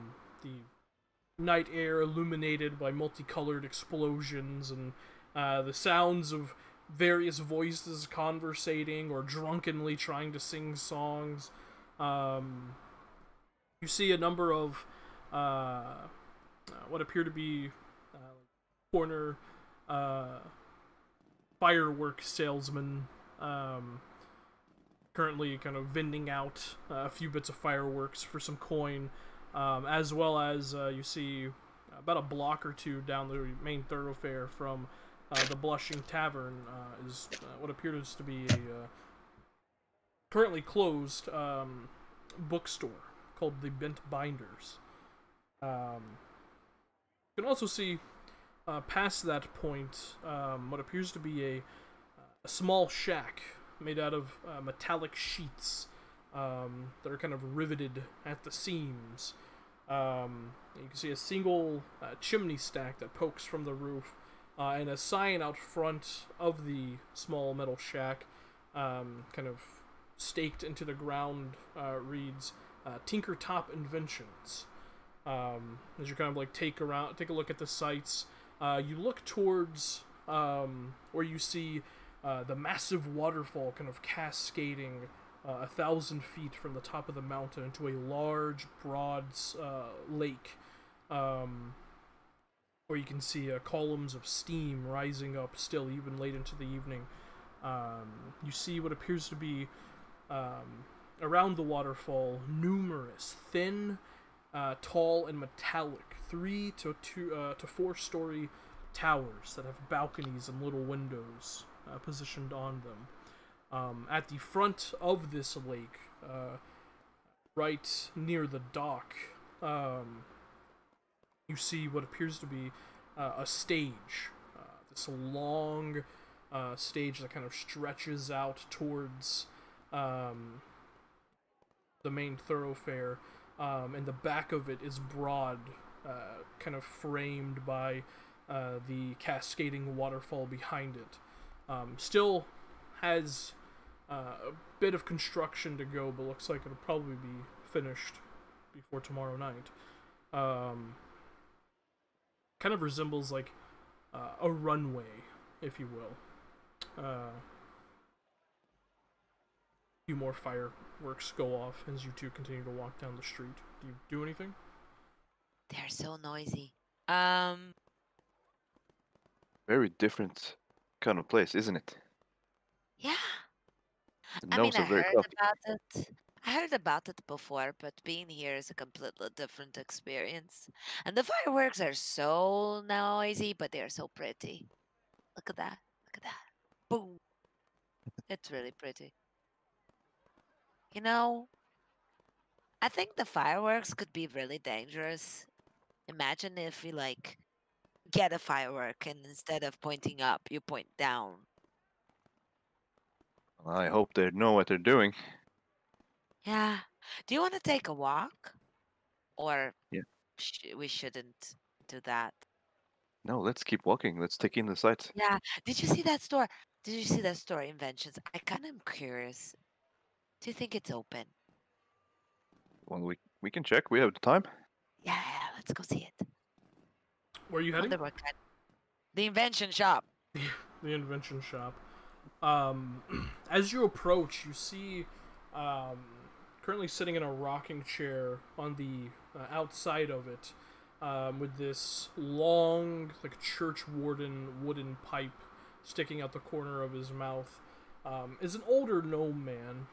night air illuminated by multicolored explosions and the sounds of various voices conversating or drunkenly trying to sing songs. You see a number of what appear to be corner firework salesmen currently kind of vending out a few bits of fireworks for some coin, as well as you see about a block or two down the main thoroughfare from the Blushing Tavern is what appears to be a currently closed bookstore called the Bent Binders. You can also see past that point what appears to be a small shack made out of metallic sheets that are kind of riveted at the seams. You can see a single chimney stack that pokes from the roof, and a sign out front of the small metal shack, kind of staked into the ground, reads Tinker Top Inventions. As you kind of like take a look at the sights, you look towards where you see the massive waterfall kind of cascading 1,000 feet from the top of the mountain into a large, broad lake, where you can see columns of steam rising up still even late into the evening. You see what appears to be around the waterfall numerous thin, tall, and metallic 3 to 4-story towers that have balconies and little windows positioned on them. At the front of this lake, right near the dock, you see what appears to be a stage. This long stage that kind of stretches out towards the main thoroughfare, and the back of it is broad, kind of framed by the cascading waterfall behind it. Still has a bit of construction to go, but looks like it'll probably be finished before tomorrow night. kind of resembles like a runway, if you will. Few more fireworks go off as you two continue to walk down the street. Do you do anything? They're so noisy. Very different kind of place, isn't it? Yeah. The I mean, gnomes are very crafty. I heard about it before, but being here is a completely different experience. And the fireworks are so noisy, but they are so pretty. Look at that. Look at that. Boom. It's really pretty. You know, I think the fireworks could be really dangerous. Imagine if you like get a firework and instead of pointing up, you point down. I hope they know what they're doing. Yeah. Do you want to take a walk? Or Yeah. we shouldn't do that? No, let's keep walking. Let's take in the sights. Yeah. Did you see that store? Did you see that store, Inventions? I kind of am curious. Do you think it's open? Well, we can check. We have the time. Yeah, let's go see it. Where are you heading? Wonder what kind. The Invention Shop. The Invention Shop. As you approach, you see currently sitting in a rocking chair on the outside of it, with this long, like church warden wooden pipe sticking out the corner of his mouth, is an older gnome man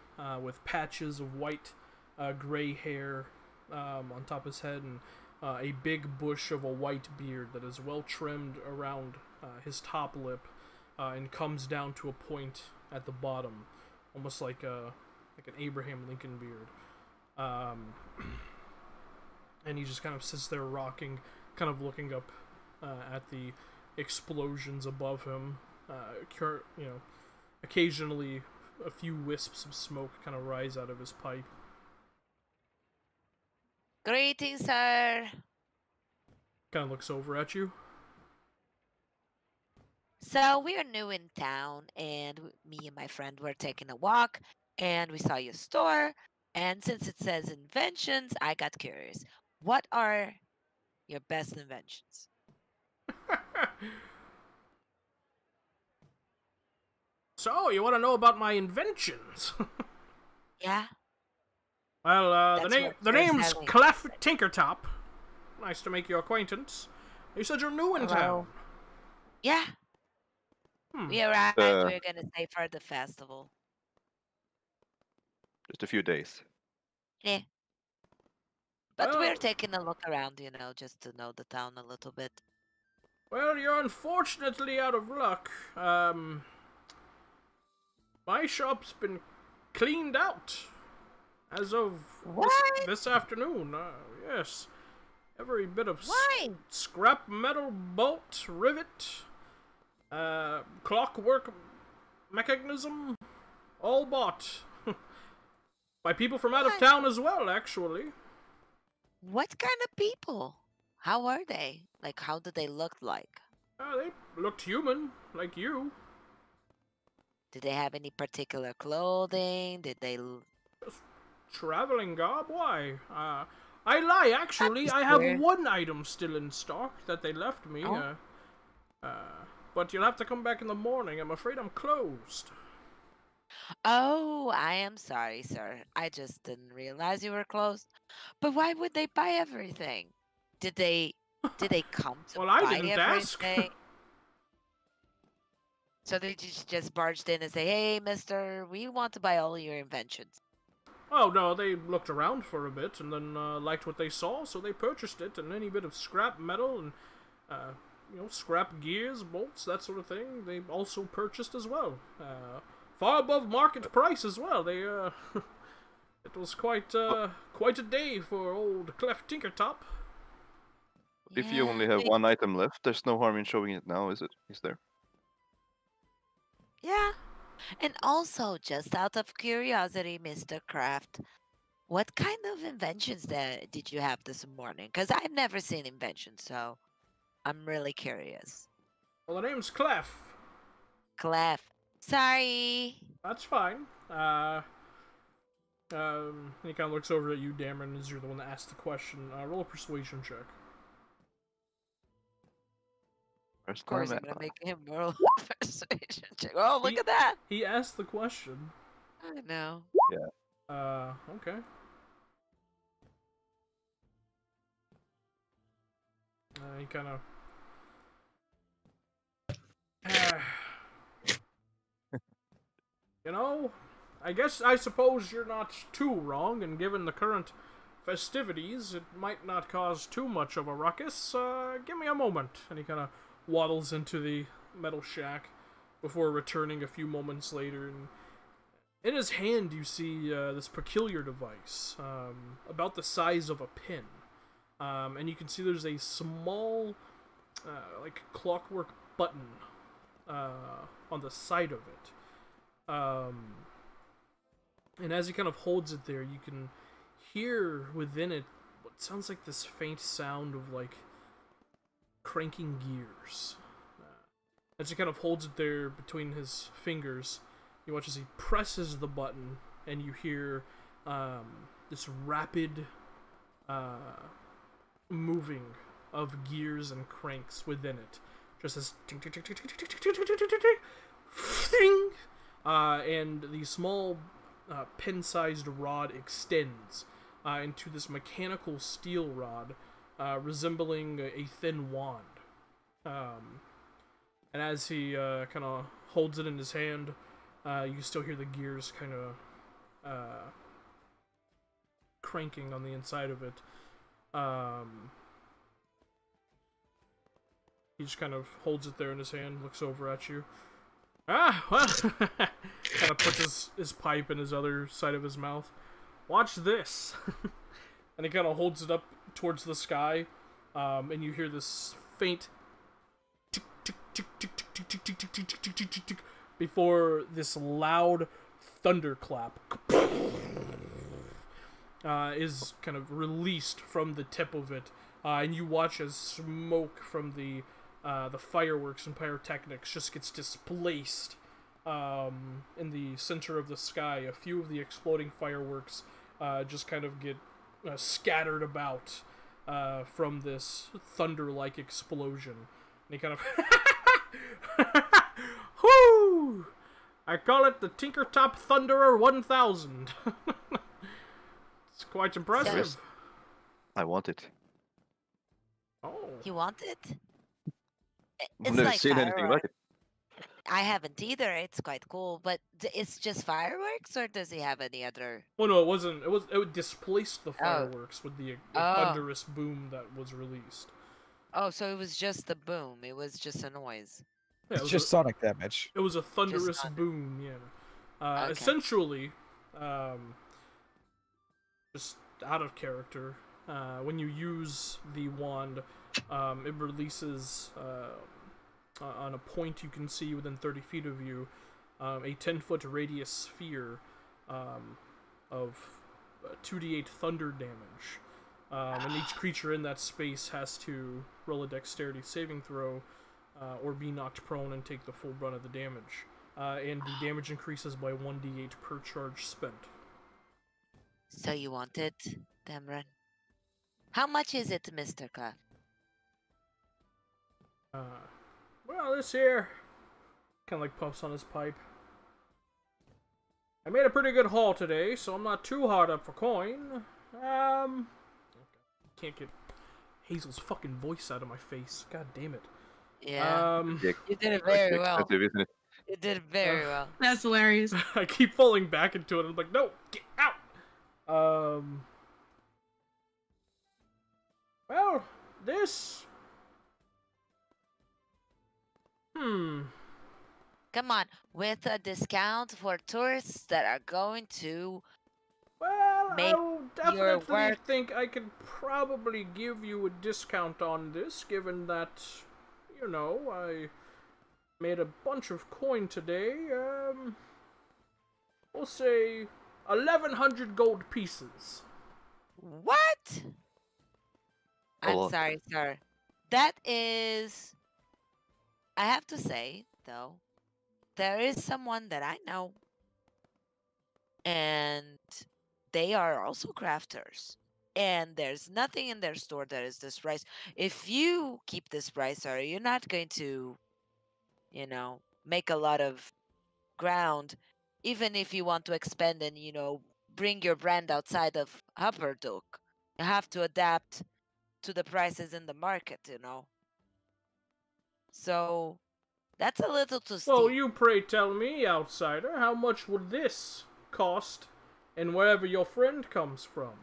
with patches of white, gray hair on top of his head and a big bush of a white beard that is well trimmed around his top lip and comes down to a point at the bottom, almost like an Abraham Lincoln beard. And he just kind of sits there rocking, kind of looking up at the explosions above him. Occasionally a few wisps of smoke kind of rise out of his pipe. Greetings, sir. Kind of looks over at you. So we are new in town, and me and my friend were taking a walk, and we saw your store. And since it says inventions, I got curious. What are your best inventions? So, you want to know about my inventions? Yeah. Well, That's the what the they're name's selling. Clef Tinkertop. Nice to make your acquaintance. You said you're new in Hello. town. Yeah. Hmm. We arrived. Uh, We're gonna stay for the festival. Just a few days. Yeah. But Well- we're taking a look around, just to know the town a little bit. Well, you're unfortunately out of luck. My shop's been cleaned out as of What? this afternoon. Yes. Every bit of Why? scrap metal bolt, rivet, clockwork mechanism, all bought. By people from out of What? town as well, actually. What kind of people? How are they? Like, how do they look like? They looked human, like you. Did they have any particular clothing? Did they? Traveling garb? Why? I lie, actually. I have weird. one item still in stock that they left me. Oh. But you'll have to come back in the morning. I'm afraid I'm closed. Oh, I am sorry, sir. I just didn't realize you were closed. But why would they buy everything? Did they come to Well, I buy didn't ask. everything? So they just barged in and say, "Hey, mister, we want to buy all your inventions." Oh, no, they looked around for a bit and then liked what they saw, so they purchased it, and any bit of scrap metal and, scrap gears, bolts, that sort of thing, they also purchased as well. Far above market price as well. They, it was quite a day for old Clef Tinkertop. If you only have Yeah, one item left, there's no harm in showing it now, is it? Is there? yeah. And also, just out of curiosity, Mr. Kraft, what kind of inventions did you have this morning? Because I've never seen inventions, so I'm really curious. Well, the name's Clef. Clef. Sorry. That's fine. He kind of looks over at you, Dameron, as you're the one that asked the question. Roll a persuasion check. Where's Of course, my I'm gonna map? make him roll a persuasion check. Oh, look He- at that! He asked the question. I know. Okay. He kind of. You know, I suppose you're not too wrong, and given the current festivities, it might not cause too much of a ruckus. Give me a moment. And he kind of waddles into the metal shack before returning a few moments later. And in his hand, you see this peculiar device, about the size of a pin. And you can see there's a small, like clockwork button on the side of it. And as he kind of holds it there, you can hear within it what sounds like this faint sound of like cranking gears. As he kind of holds it there between his fingers, you watch as he presses the button, and you hear this rapid moving of gears and cranks within it, just as and the small pin-sized rod extends into this mechanical steel rod resembling a thin wand. And as he kind of holds it in his hand, you still hear the gears kind of cranking on the inside of it. He just kind of holds it there in his hand, looks over at you. Well, kind of puts his pipe in his other side of his mouth. Watch this. And he kind of holds it up towards the sky, and you hear this faint tick, tick, tick, tick, tick, tick, tick, tick, tick, tick, tick, tick, tick, tick, before this loud thunderclap is kind of released from the tip of it, and you watch as smoke from the fireworks and pyrotechnics just gets displaced in the center of the sky. A few of the exploding fireworks just kind of get scattered about from this thunder-like explosion. And he kind of... Whoo! I call it the Tinkertop Thunderer 1000. It's quite impressive. Yes. I want it. Oh. You want it? I've It's never like seen anything like fireworks. it. I haven't either. It's quite cool, but it's just fireworks, or does he have any other? Well, no, it wasn't. It displaced the fireworks with the Oh. thunderous boom that was released. Oh, so it was just the boom. It was just a noise. Yeah, It's just sonic damage. it was a thunderous thunder. boom. Yeah. Okay. Essentially, just out of character, when you use the wand, it releases on a point you can see within 30 feet of you, a 10-foot radius sphere of 2d8 thunder damage. And each creature in that space has to roll a dexterity saving throw or be knocked prone and take the full brunt of the damage. And the damage increases by 1d8 per charge spent. So you want it, Tavern? How much is it, Mr. Clef? Well, this here kind of like puffs on his pipe. I made a pretty good haul today, so I'm not too hard up for coin. Can't get Hazel's fucking voice out of my face. God damn it. Yeah. Yeah, You did it quite very well. expensive, isn't it? You did it very well. That's hilarious. I keep falling back into it. I'm like, no, get out. Well, this. Come on, with a discount for tourists that are going to. Well, Make I your definitely work- think I could probably give you a discount on this, given that, you know, I made a bunch of coin today. We'll say 1,100 gold pieces. What? A I'm lot. sorry, sir. That is. I have to say, though, there is someone that I know, and they are also crafters. and there's nothing in their store that is this price. If you keep this price, you're not going to, make a lot of ground, even if you want to expand and, bring your brand outside of Hupperdook. You have to adapt to the prices in the market. So that's a little too Well, steep. you pray tell me, outsider, how much would this cost, and wherever your friend comes from?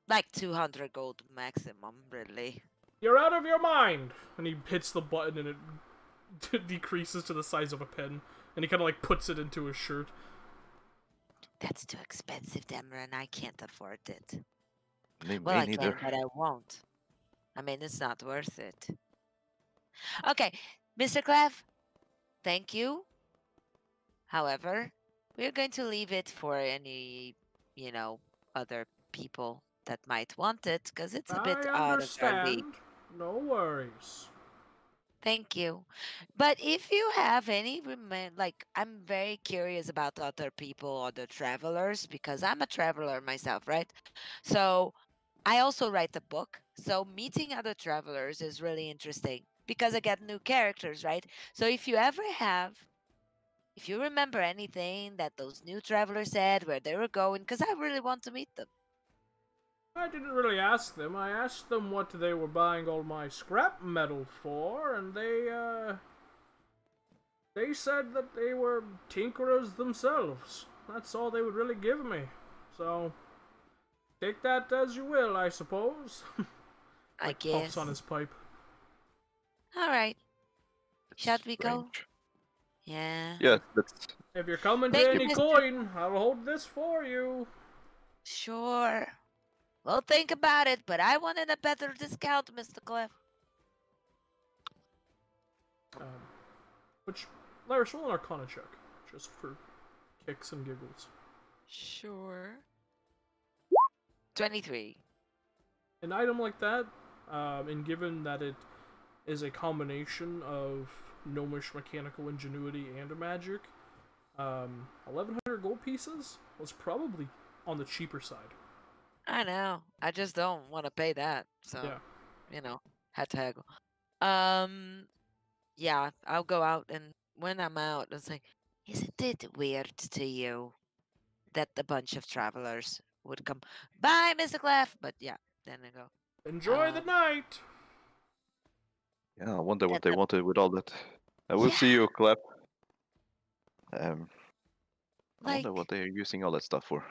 Like 200 gold maximum, really. You're out of your mind! And he hits the button and it decreases to the size of a pen. And he kind of like puts it into his shirt. That's too expensive, Demeron. I can't afford it. Me Well, I neither. can, but I won't. I mean, it's not worth it. Okay, Mr. Clev, thank you. However, we're going to leave it for any, other people that might want it, because it's a bit I out of our league. understand. No worries. Thank you. But if you have any, I'm very curious about other people, other travelers, because I'm a traveler myself, right? So I also write a book. So meeting other travelers is really interesting because I get new characters, right? So if you remember anything that those new travelers said, where they were going, because I really want to meet them. I didn't really ask them. I asked them what they were buying all my scrap metal for, and they said that they were tinkerers themselves. That's all they would really give me. So, take that as you will, I suppose. I Like, guess. puffs on his pipe. All right. It's Shall we go? strange. Yeah. Yeah, that's If you're coming Thank to you, any Mr. coin, I'll hold this for you. Sure. We'll think about it, but I wanted a better discount, Mr. Cliff. Which, Laris, roll an Arcana check, just for kicks and giggles. Sure. 23. An item like that, and given that it is a combination of gnomish mechanical ingenuity and a magic, 1,100 gold pieces was probably on the cheaper side. I know. I just don't want to pay that. So, Yeah. Had to haggle. Yeah, I'll go out, and when I'm out, it's like, isn't it weird to you that a bunch of travelers would come? Bye, Mr. Clef. But yeah, then I go. Enjoy the night! yeah. I wonder what At they the- wanted with all that. I will see you, Clap. I Like, wonder what they are using all that stuff for.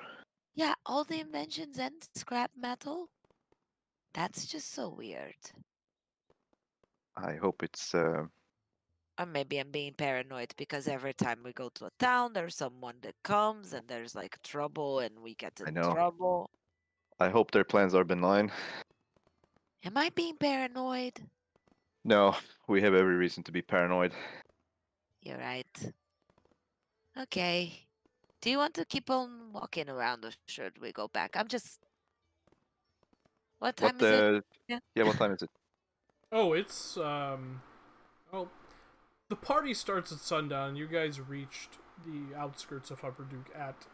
yeah, all the inventions and scrap metal. That's just so weird. I hope it's. Or maybe I'm being paranoid because every time we go to a town, there's someone that comes and there's like trouble and we get I in know. trouble. I hope their plans are benign. Am I being paranoid? No, we have every reason to be paranoid. You're right. Okay. Do you want to keep on walking around or should we go back? I'm just. What time What is it? the? Yeah. Yeah, what time is it? Oh, it's, well, the party starts at sundown. You guys reached the outskirts of Hupperdook at,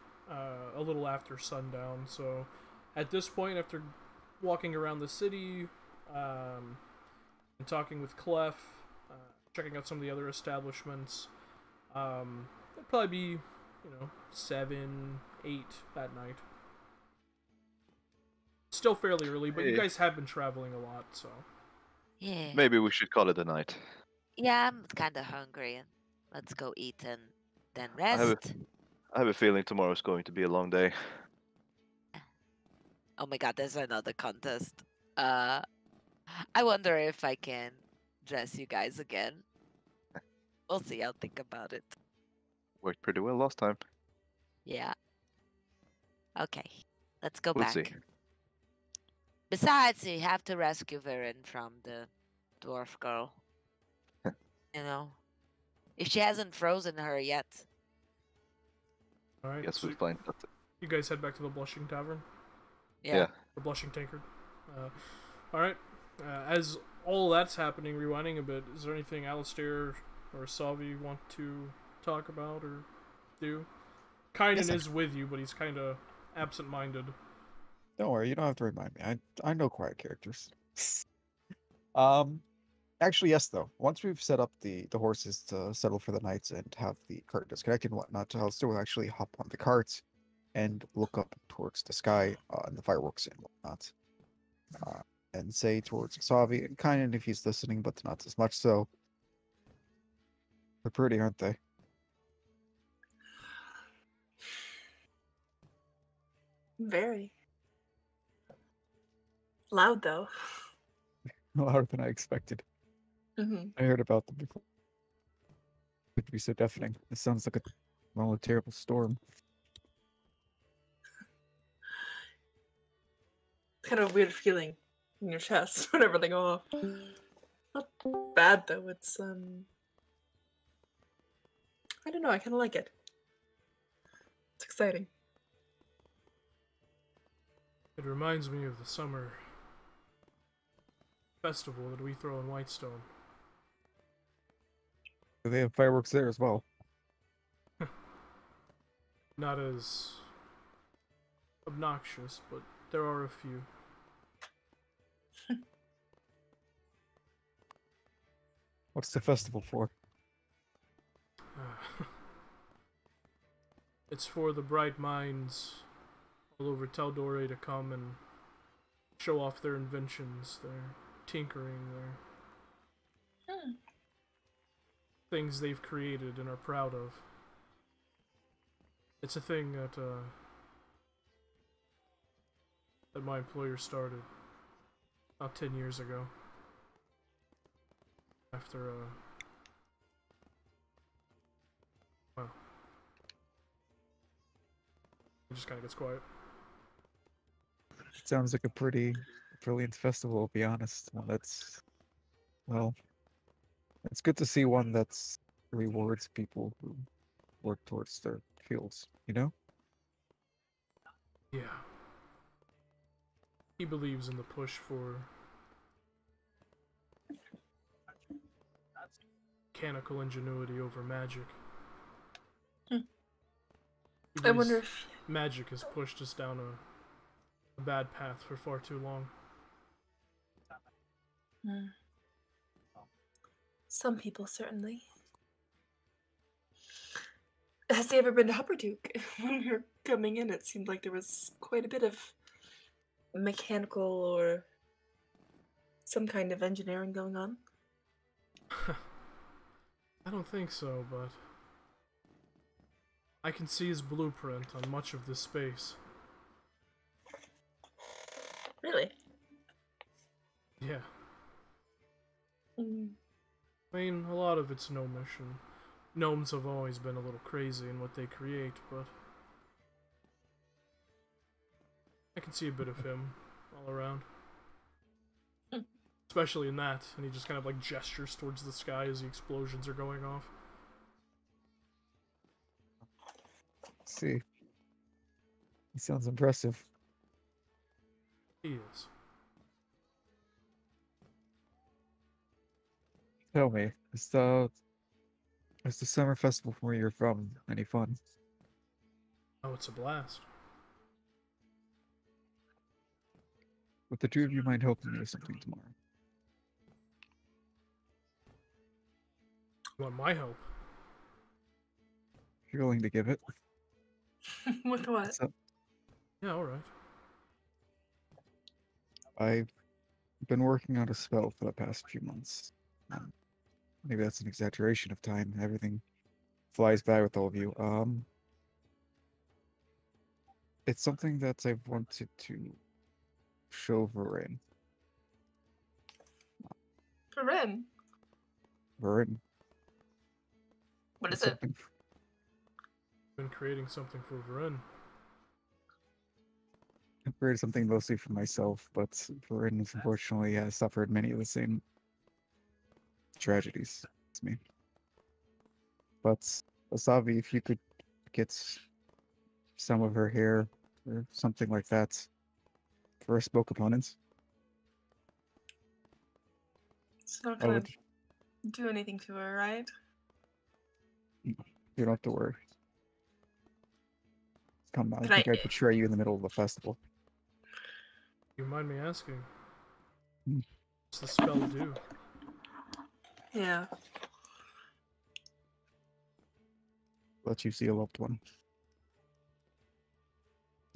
a little after sundown, so at this point, after walking around the city, and talking with Clef, checking out some of the other establishments, it'd probably be, 7, 8 that night. Still fairly early, but you Hey. guys have been traveling a lot, so. Yeah. Maybe we should call it a night. Yeah, I'm kind of hungry. And let's go eat and then have a- rest. I have a feeling tomorrow's going to be a long day. Oh my god, there's another contest. I wonder if I can dress you guys again. We'll see. I'll think about it. Worked pretty well last time. Yeah. Okay. Let's go We'll back. see. Besides, you have to rescue Viren from the dwarf girl. If she hasn't frozen her yet. Alright, Guess so we'll find out. you guys head back to the Blushing Tavern? Yeah. The Blushing Tankard. Alright, as all that's happening, rewinding a bit, is there anything Alistair or Salvi want to talk about or do? Kynan Yes, I is with you, but he's kind of absent-minded. Don't worry, you don't have to remind me. I know quiet characters. Um, Actually, yes, though. Once we've set up the horses to settle for the night and have the cart disconnected and whatnot, I'll still actually hop on the cart and look up towards the sky and the fireworks and whatnot. And say towards Xavi, and kind of if he's listening, but not as much so. They're pretty, aren't they? Very loud, though. Louder than I expected. Mm-hmm. I heard about them before. It could be so deafening. It sounds like a terrible storm. Kind of a weird feeling in your chest whenever they go off. Not bad though. It's I don't know. I kind of like it. It's exciting. It reminds me of the summer festival that we throw in Whitestone. They have fireworks there as well. Not as obnoxious, but there are a few. What's the festival for? It's for the bright minds all over Teldore to come and show off their inventions, their tinkering, their things they've created and are proud of. It's a thing that my employer started about 10 years ago. After well, it just kind of gets quiet. Sounds like a pretty brilliant festival, to be honest. One that's, well, it's good to see one that's rewards people who work towards their fields, you know? Yeah. He believes in the push for mechanical ingenuity over magic. I wonder if magic has pushed us down a bad path for far too long. some people certainly. Has he ever been to Hupperdook? When we were coming in, it seemed like there was quite a bit of mechanical or some kind of engineering going on. I don't think so, but I can see his blueprint on much of this space. Really? Yeah. Mm. I mean, a lot of it's gnomish, and gnomes have always been a little crazy in what they create, but I can see a bit of him all around. Especially in that, and he just kind of like gestures towards the sky as the explosions are going off. Let's see. He sounds impressive. He is. Tell me, is the summer festival from where you're from any fun? Oh, it's a blast. Would the two of you mind helping me with something tomorrow? You want my help? If you're willing to give it. With what? What's up? Yeah, alright. I've been working on a spell for the past few months. Maybe that's an exaggeration of time. Everything flies by with all of you. It's something that I've wanted to show Varen. Ren. Varen. What is It's it? something Been creating something for Varen. I've created something mostly for myself, but Varen unfortunately has suffered many of the same tragedies as me. But Asavi, if you could get some of her hair or something like that for a spoke opponent, It's not I gonna would. do anything to her, right? You don't have to worry. Come on, I Can think I- I'd betray you in the middle of a festival. You mind me asking? Hmm. What's the spell do? Yeah. Let you see a loved one.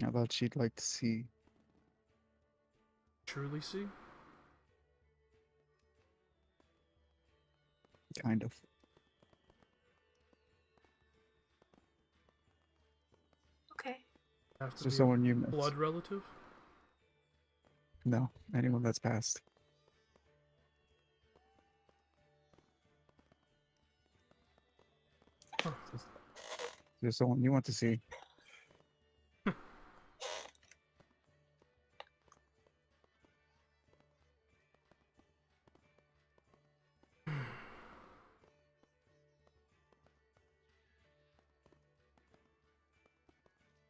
I thought she'd like to see. Truly see? Kind of. Okay. Have to So be a someone you met. blood relative? No, anyone that's passed. Huh. There's someone you want to see.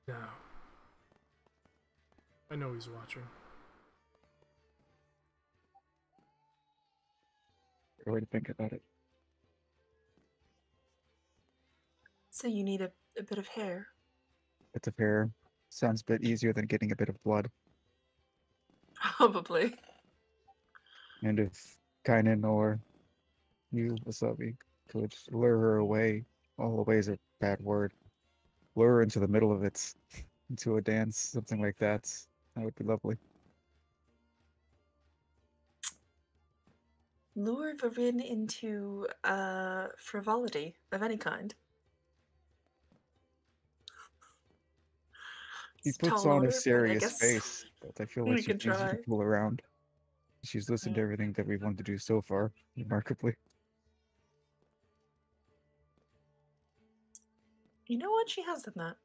No. I know he's watching. Good way to think about it. So you need a bit of hair. Bits of hair sounds a bit easier than getting a bit of blood. Probably. And if Kainen or you, Wasabi, could lure her away, well, away is a bad word. Lure her into the middle of it, into a dance, something like that. That would be lovely. Lure Varin into frivolity of any kind. He It's puts tall on a order, but I serious guess face, but I feel we like she's can easy to try. pull around. She's listened to everything that we've wanted to do so far, remarkably. You know what? She has done that.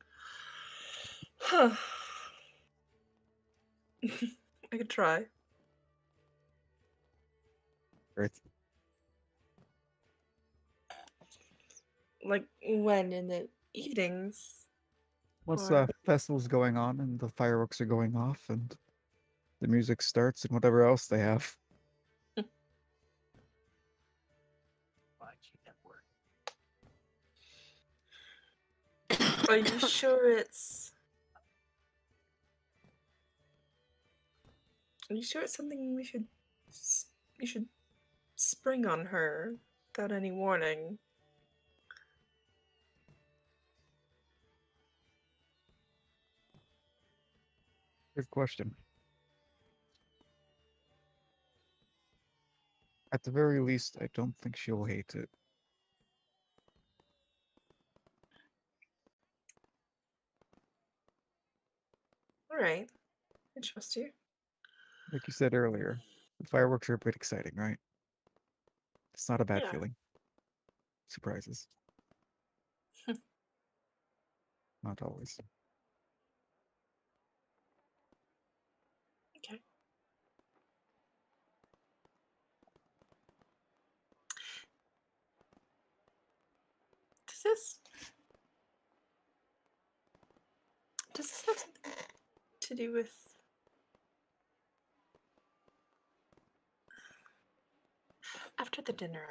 Huh. I could try. Right? Like when in the evenings. Once Or the festival's going on and the fireworks are going off and the music starts and whatever else they have. are you sure it's Are you sure it's something you should spring on her without any warning? Good question. At the very least, I don't think she'll hate it. Alright. I trust you. Like you said earlier, the fireworks are a bit exciting, right? It's not a bad Yeah. feeling. Surprises. Not always. Okay. Does this have something to do with after the dinner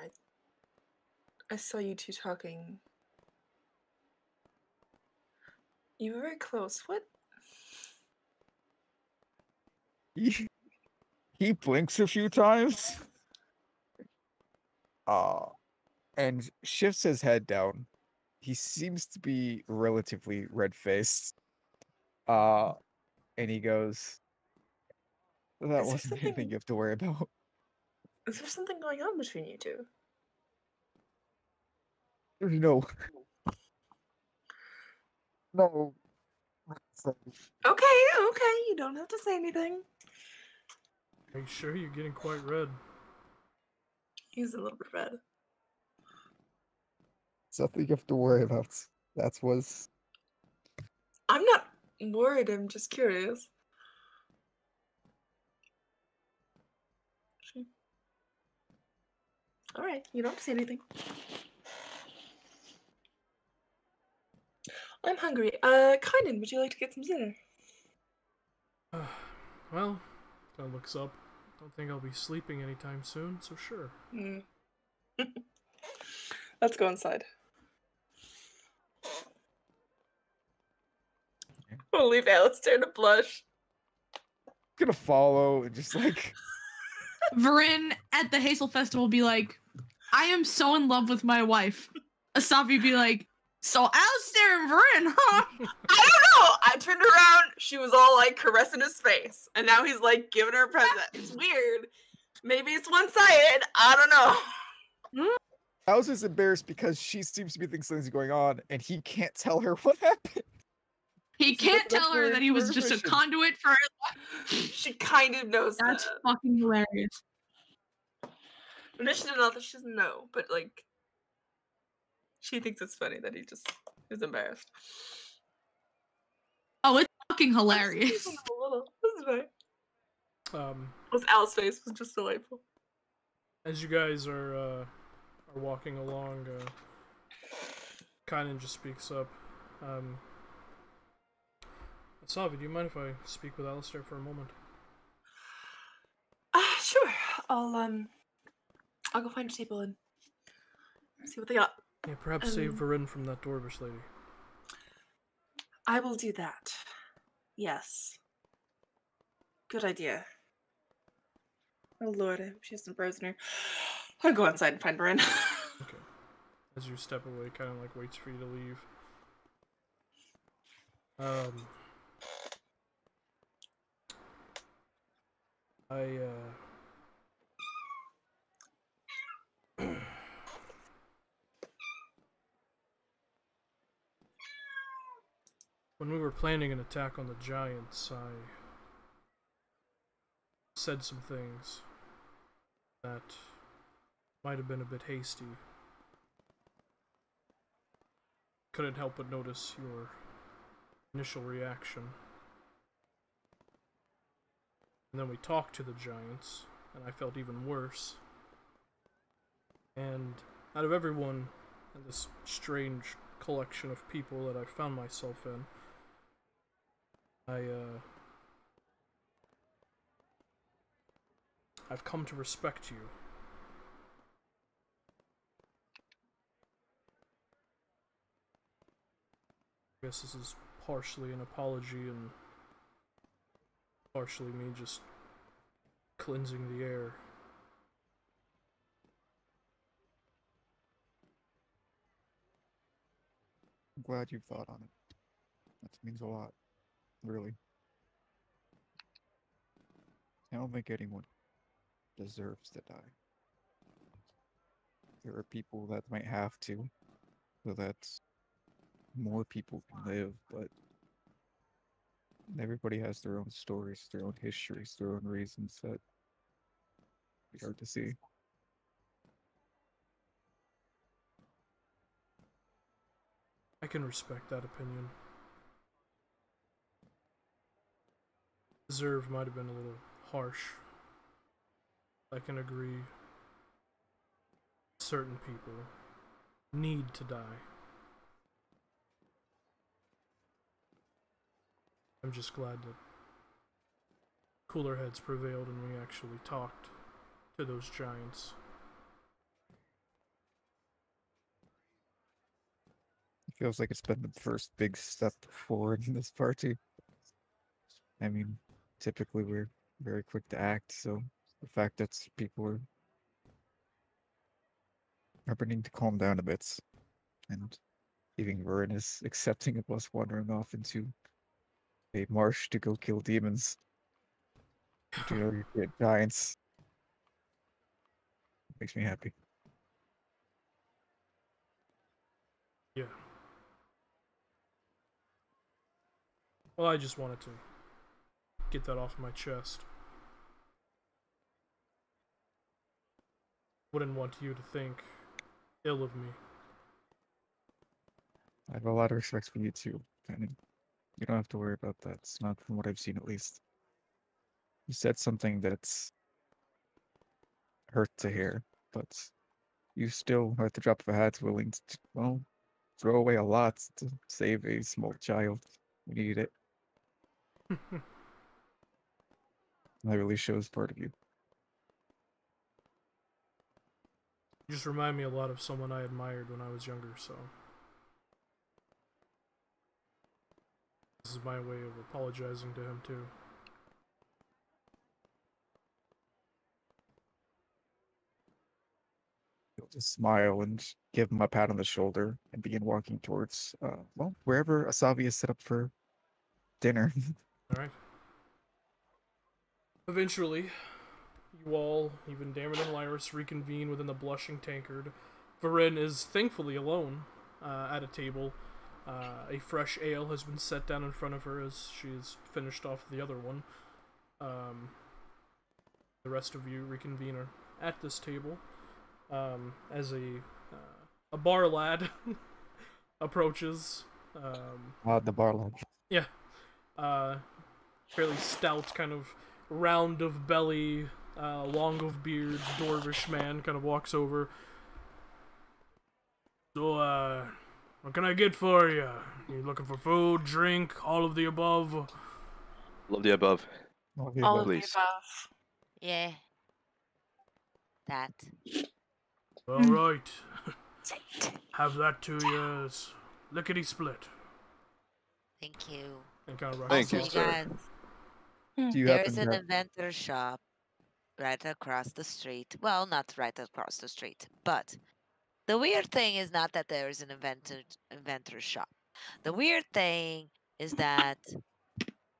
I saw you two talking. You were very close. What He blinks a few times. And shifts his head down. He seems to be relatively red-faced. And he goes, "That Is there wasn't anything something you have to worry about." is there something going on between you two? No, no. Okay, okay, you don't have to say anything. Are you sure you're getting quite red? He's a little bit red. Something you have to worry about. That was I'm not worried, I'm just curious. Alright, you don't have to say anything. I'm hungry. Kynan, would you like to get some dinner? Well, kind of looks up. Don't think I'll be sleeping anytime soon, so sure. Let's go inside. We'll leave Alistair to blush. Gonna follow and just like Varin at the Hazel Festival be like, I am so in love with my wife. Asabi be like, so Alistair and Varin, huh? I don't know. I turned around. She was all like caressing his face, and now he's like giving her a present. It's weird. Maybe it's one-sided. I don't know. I was just embarrassed because she seems to be thinking something's going on and he can't tell her what happened. He can't tell her that he was just a conduit for her. She kind of knows That's that. fucking hilarious. Initially, not that she doesn't know, but like, she thinks it's funny that he just is embarrassed. Oh, it's fucking hilarious. A little. This is fine. Um, Al's face was just delightful. as you guys are walking along, Kynan just speaks up. Savi, do you mind if I speak with Alistair for a moment? Sure. I'll go find a table and see what they got. Yeah, perhaps save Varin from that dwarvish lady. I will do that. Yes. Good idea. Oh lord, she has some bros in her. I'll go outside and find Varin. Okay. As you step away, kind of like waits for you to leave. When we were planning an attack on the giants, I said some things that might have been a bit hasty. Couldn't help but notice your initial reaction. And then we talked to the giants, and I felt even worse. And out of everyone in this strange collection of people that I found myself in, I've come to respect you. I guess this is partially an apology and partially me just cleansing the air. I'm glad you've thought on it. That means a lot. Really. I don't think anyone deserves to die. There are people that might have to, so that more people can live, but everybody has their own stories, their own histories, their own reasons that we hard to see. I can respect that opinion. Deserve might have been a little harsh. I can agree. Certain people need to die. I'm just glad that cooler heads prevailed and we actually talked to those giants. It feels like it's been the first big step forward in this party. I mean, typically we're very quick to act, so the fact that people are beginning to calm down a bit, and even Vern is accepting of us wandering off into a marsh to go kill demons. You know, you get giants. Makes me happy. Yeah. Well, I just wanted to get that off my chest. Wouldn't want you to think ill of me. I have a lot of respect for you too, and you don't have to worry about that. It's not from what I've seen, at least. You said something that's hurt to hear, but you still, at the drop of a hat, willing to, well, throw away a lot to save a small child who needed it. That really shows part of you. You just remind me a lot of someone I admired when I was younger, so This is my way of apologizing to him too. He'll just smile and give him a pat on the shoulder and begin walking towards, well, wherever Asavi is set up for dinner. Alright. Eventually, you all, even Dameron and Lyris, reconvene within the blushing tankard. Varen is thankfully alone at a table. A fresh ale has been set down in front of her as she has finished off the other one. The rest of you reconvene at this table as a bar lad approaches. The bar lunch. Yeah. Fairly stout, kind of round of belly, long of beard, dwarvish man kind of walks over. So, what can I get for you? You looking for food, drink, all of the above? All of the above. All of the Please. above. Yeah. That. Alright. Have that to you. Lickety split. Thank you. And kind of Thank Also, you, you sir. guys, Do you there's happen an to inventor shop right across the street. Well, not right across the street, but the weird thing is not that there is an inventor shop. The weird thing is that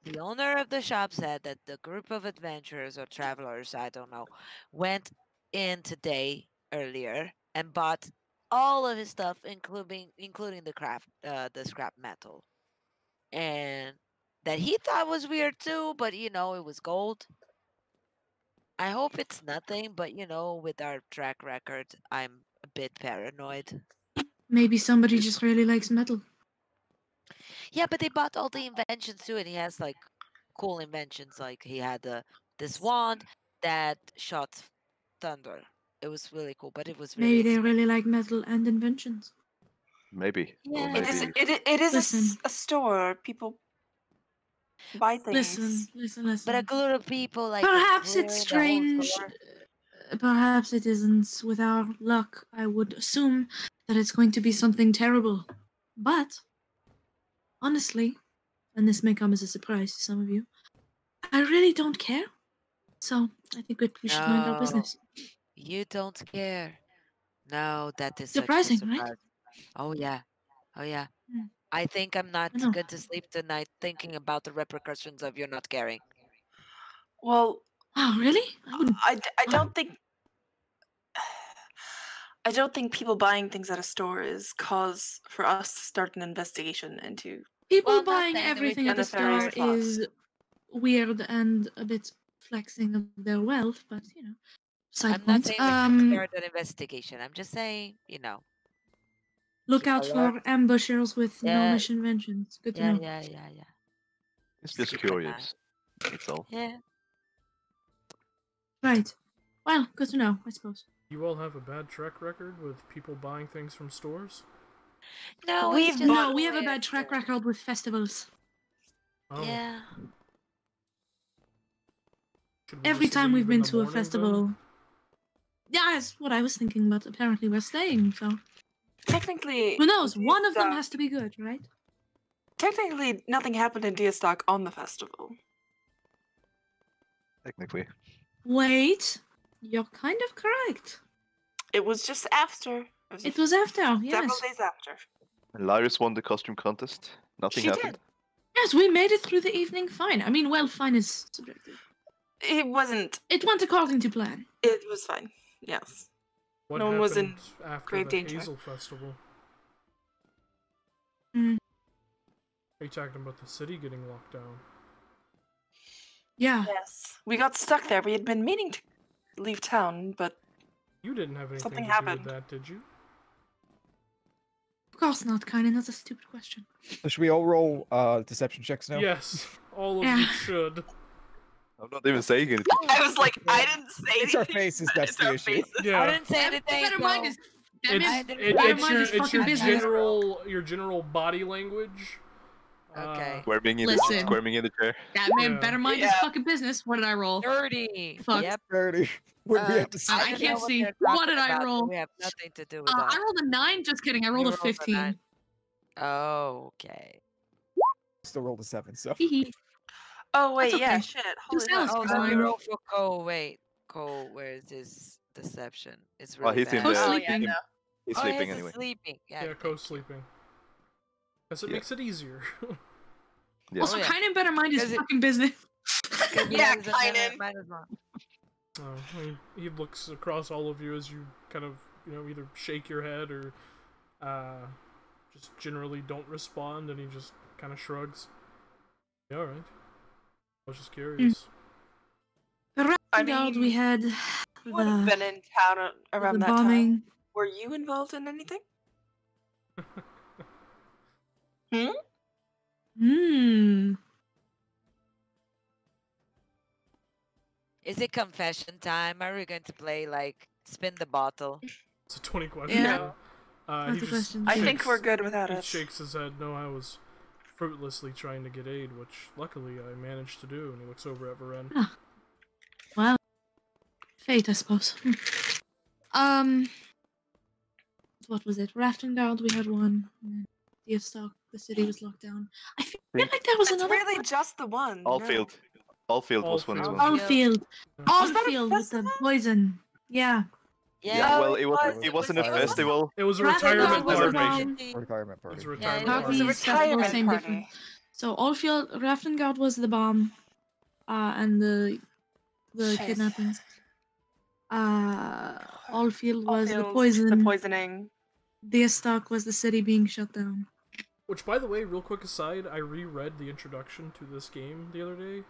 the owner of the shop said that the group of adventurers or travelers, I don't know, went in today earlier and bought all of his stuff, including the scrap metal, and that he thought was weird too. But it was gold. I hope it's nothing, but with our track record, I'm a bit paranoid. Maybe somebody just really likes metal. Yeah, but they bought all the inventions too, and he has like cool inventions. Like he had this wand that shot thunder. It was really cool, but it was really Maybe they expensive. really like metal and inventions. Maybe. Or Yeah. It is. maybe. It is Listen. a store. People buy things. Listen. But a group of people like Perhaps clearing it's the whole strange. store. Perhaps it isn't. With our luck, I would assume that it's going to be something terrible. But, honestly, and this may come as a surprise to some of you, I really don't care. So, I think we should mind our No, business. you don't care. No, that is Surprising, such a right? surprise. Oh yeah. Hmm. I think I'm not I know. going to sleep tonight thinking about the repercussions of you not caring. Well, Oh, really? I wouldn't. I don't think. I don't think people buying things at a store is cause for us to start an investigation into. People Well, not buying saying that we everything should at the And the nefarious store plot. is weird and a bit flexing of their wealth, but side I'm not point. saying we should start an investigation. I'm just saying, Look keep out alert. for ambushers with Yeah, gnomish inventions. Good to yeah, know. yeah. It's just Keep an eye. curious. That's all. Yeah. Right. Well, good to know, I suppose. You all have a bad track record with people buying things from stores? No, We've it's just No, bought- we have a bad track record with festivals. Oh. Yeah. Should we Every just time we've leave in been the to a morning, then? festival. Yeah, that's what I was thinking, but apparently we're staying, so. Technically, Who knows? Dia One of them Stock- has to be good, right? Technically, nothing happened in Diastock on the festival. Technically. Wait. You're kind of correct. It was just after. It was after, several yes. days after. And Lyris won the costume contest. Nothing She happened. did. Yes, we made it through the evening fine. I mean, well, fine is subjective. It wasn't. It went according to plan. It was fine. Yes. What No one was in happened after grave the danger. Hazel Festival? Mm. Are you talking about the city getting locked down? Yeah. Yes. We got stuck there. We had been meaning to leave town, but You didn't have anything Something to do happened. with that, did you? Of course not, Kynan. That's a stupid question. So should we all roll deception checks now? Yes, all of you Yeah. should. I'm not even saying anything. I was like, I didn't say anything. It's our faces that's It's the our issue. faces. I Yeah, didn't say anything. Better mind so- is. That it's, man- didn't it, say better it's mind your his fucking your business. general body language. Okay. Squirming in Listen. the chair. That man Yeah. better mind his Yeah. fucking business. What did I roll? 30. Fuck. Yep. 30. What do we have to say? I don't can't know what see. they're What talking did I about, so roll? We have nothing to do with I that. rolled a 9. Just kidding. I rolled You a rolled a 15. 9. Okay. Still rolled a 7, so. Hee. Oh wait, That's yeah, okay. shit. Two Holy cells fuck. Oh, is let me fine. roll for Cole. Wait, Cole, where is his deception? It's Oh, really he's in bad. Cole's the. Oh yeah, sleeping. no. He's Oh, sleeping his anyway. is sleeping. Yeah, Yeah, thank Co's you. sleeping. Because it Yeah. makes it easier. Yeah. Also, Oh, yeah. kind of better mind his 'Cause it- fucking business. Because Yeah, might Kynan. as well. He looks across all of you as you kind of, either shake your head or just generally don't respond, and he just kind of shrugs. Yeah, all right. I was just curious. Around I guard, mean, we had Would have been in town around the that time. bombing. Were you involved in anything? Hmm. Is it confession time? Are we going to play like spin the bottle? It's a 20 question. Yeah. He Lots of just questions. I Shakes- think we're good without He it. shakes his head. No, I was fruitlessly trying to get aid, which luckily I managed to do. And he looks over at Varen. Ah. Well, fate, I suppose. What was it? Rafting guard, we had one. Deerstock, the city was locked down. I feel Think- like there was It's another. really just the one. Allfield. Allfield was one as Allfield. well. Allfield. Was that a Allfield with the festival? poison. Yeah. Yeah, Oh, well, it it was. wasn't a It was- festival. It was a Rafting retirement guard was the party. bomb. Retirement It was party. a Yeah, retirement it It was a party. Festival, retirement same party. difference. So Allfield, Rafting guard was the bomb, and the Shit. kidnappings. Allfield was the Allfield's poison. The poisoning. Deerstock was the city being shut down. Which, by the way, real quick aside, I reread the introduction to this game the other day.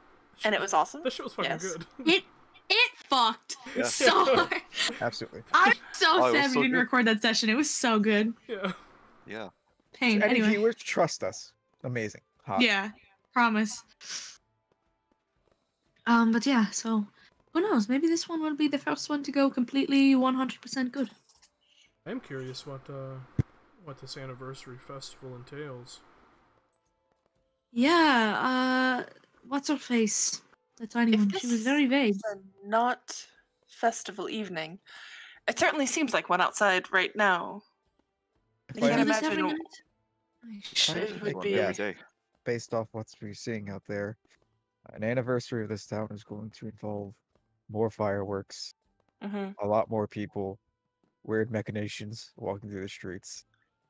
And it was awesome. That shit was fucking Yes. good. It fucked Yeah. so hard. Absolutely. I'm so Oh, it was sad we so didn't good. record that session. It was so good. Yeah. Yeah. Pain. Any Anyway. viewers, trust us. Amazing. Hot. Yeah. Promise. But yeah, so who knows? Maybe this one will be the first one to go completely 100% good. I am curious what this anniversary festival entails. Yeah, what's her face? The tiny If one. this She was very vague. is a not festival evening, it certainly seems like one outside right now. I If can't I Do had this imagine every night? I had it to would make One a be. every guess, day. based off what we're seeing out there, an anniversary of this town is going to involve more fireworks, Mhm. a lot more people, weird machinations walking through the streets,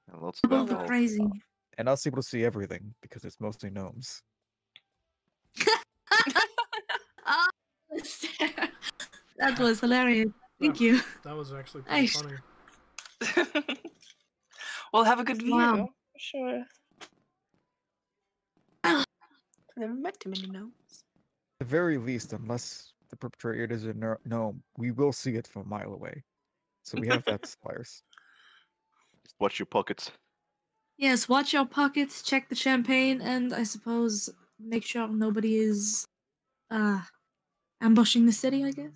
And lots of Above the alcohol. crazy. and us able to see everything because it's mostly gnomes. Oh, that was hilarious. Thank you. That was actually pretty Nice. funny. We'll have a good view. Wow. For sure. Never met too many gnomes. At the very least, unless the perpetrator is a gnome, we will see it from a mile away. So we have that suppliers. Just watch your pockets. Yes, watch your pockets, check the champagne, and I suppose make sure nobody is ambushing the city, I guess.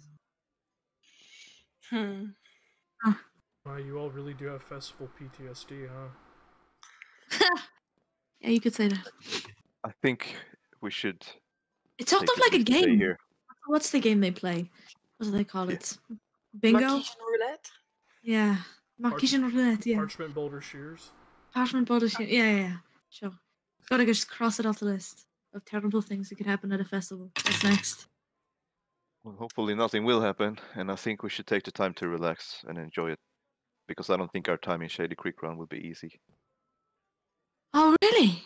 Wow, you all really do have festival PTSD, huh? Yeah, you could say that. I think we should. It's sort take of it like a easy today game. here. What's the game they play? What do they call Yeah. it? Bingo? Marquisian roulette. Yeah. Marquisian roulette, yeah. Parchment Boulder Shears. Parchment bullshit. Yeah. Sure. Gotta just cross it off the list of terrible things that could happen at a festival. What's next? Well, hopefully nothing will happen, and I think we should take the time to relax and enjoy it, because I don't think our time in Shady Creek Run will be easy. Oh, really?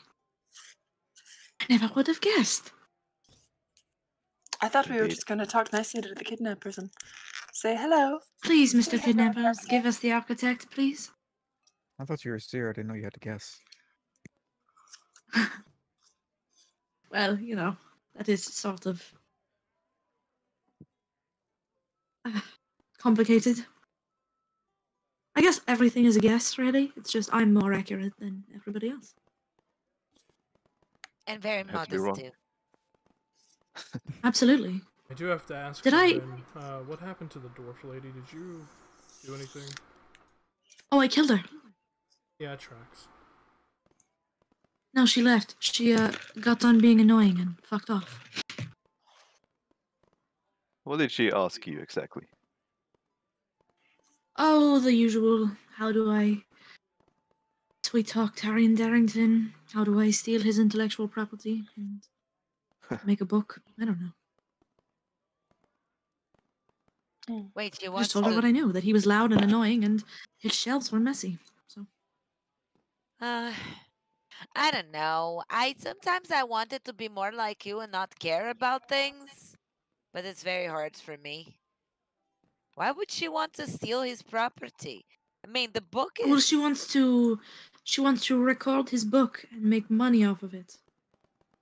I never would have guessed. I thought we were Indeed. just going to talk nicely to the kidnappers and say hello. Please, Mr. Kidnappers, give us the architect, please. I thought you were a seer. I didn't know you had to guess. Well, that is sort of complicated. I guess everything is a guess, really. It's just I'm more accurate than everybody else. And very Have to be modest wrong. too. Absolutely. I do have to ask. Did I- Varen, what happened to the dwarf lady? Did you do anything? Oh, I killed her. Yeah, it tracks. No, she left. She got done being annoying and fucked off. What did she ask you exactly? Oh, the usual. How do I we talk Taryon Darrington? How do I steal his intellectual property and make a book? I don't know. Wait, she I just wants told her what to. I knew, that he was loud and annoying and his shelves were messy. So Uh, I don't know. Sometimes I wanted to be more like you and not care about things, but it's very hard for me. Why would she want to steal his property? I mean, the book is. well, she wants to record his book and make money off of it.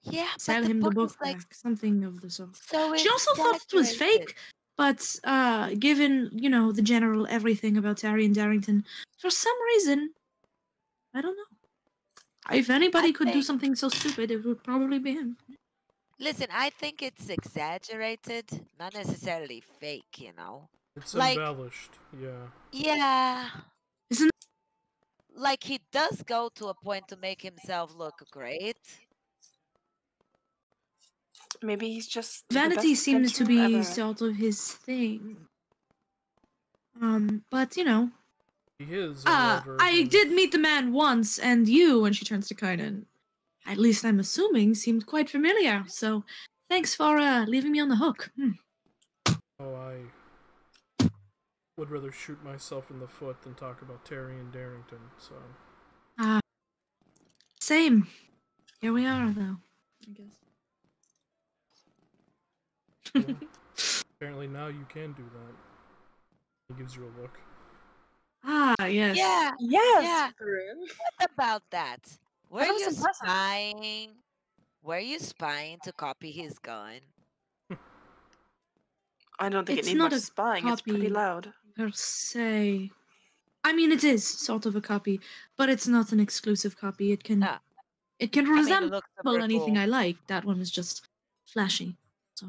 Yeah, but Sell the him the book is book like back, something of the sort. so She also thought it was exaggerated. fake, but given, the general everything about Taryon Darrington, for some reason, I don't know. If anybody could do think- something so stupid, it would probably be him. Listen, I think it's exaggerated, not necessarily fake, It's Like, embellished. Yeah. yeah. Isn't Like, he does go to a point to make himself look great. Maybe he's just vanity the best seems to adventurer be ever. sort of his thing. But He is, however. I did meet the man once, and you, and she turns to Kynan, at least I'm assuming, seemed quite familiar, so thanks for leaving me on the hook. Oh, I would rather shoot myself in the foot than talk about Taryon Darrington, so. Same. Here we are, though, I guess. Well, apparently now you can do that. He gives you a look. Yes. Yeah. Yes. Yeah. Varun. What about that? Were That was you impressive. spying? Were you spying to copy his gun? I don't think It's it needs not much a spying. It's pretty copy. loud. Per se. I mean, it is sort of a copy, but it's not an exclusive copy. It can Ah, it can I mean, it resemble looks super anything cool. I like. That one is just flashy. So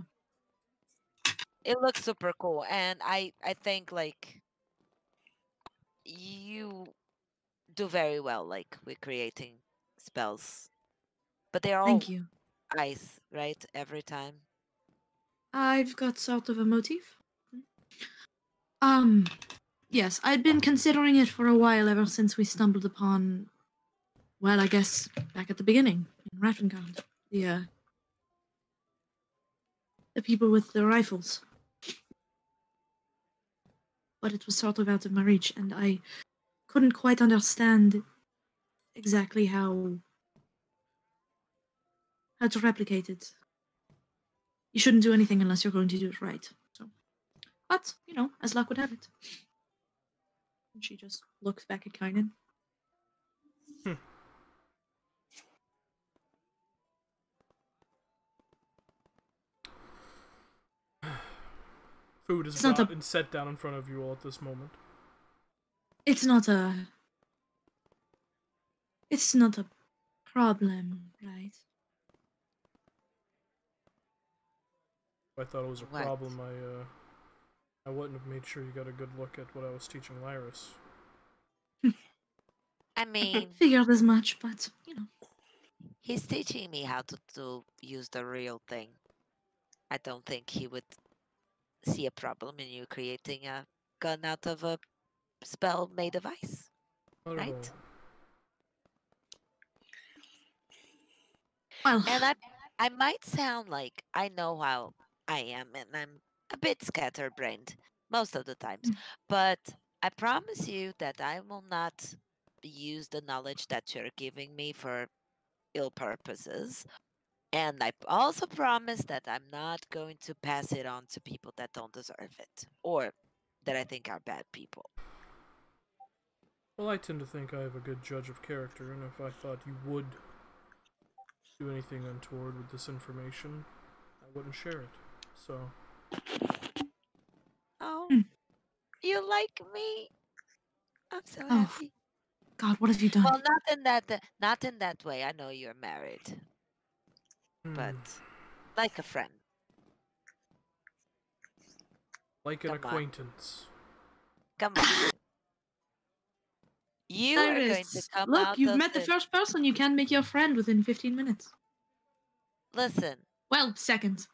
It looks super cool, and I think like you do very well, like with creating spells, but they're all thank you. ice, right? Every time. I've got sort of a motif. Yes, I'd been considering it for a while ever since we stumbled upon, well, I guess back at the beginning in Rattengard, the people with the rifles. But it was sort of out of my reach, and I couldn't quite understand exactly how to replicate it. You shouldn't do anything unless you're going to do it right. So, but as luck would have it. And she just looks back at Kynan. Food is It's not brought a- and set down in front of you all at this moment. It's not a problem, right? If I thought it was a What? problem, I wouldn't have made sure you got a good look at what I was teaching Lyris. I mean, Figured as much, but he's teaching me how to use the real thing. I don't think he would see a problem in you creating a gun out of a spell made of ice. Not at all. Right? well, And I might sound like I know how I am, and I'm a bit scatterbrained most of the times. But I promise you that I will not use the knowledge that you're giving me for ill purposes. And I also promise that I'm not going to pass it on to people that don't deserve it or that I think are bad people. Well, I tend to think I have a good judge of character, and if I thought you would do anything untoward with this information, I wouldn't share it. So, Oh, you like me? I'm so Oh. happy. God, what have you done? Well, not in that way. I know you're married, but like a friend. like an Come on. acquaintance. Come on. You are going to come Look, out you've of met the first person you can make your friend within 15 minutes. Listen, Well, seconds.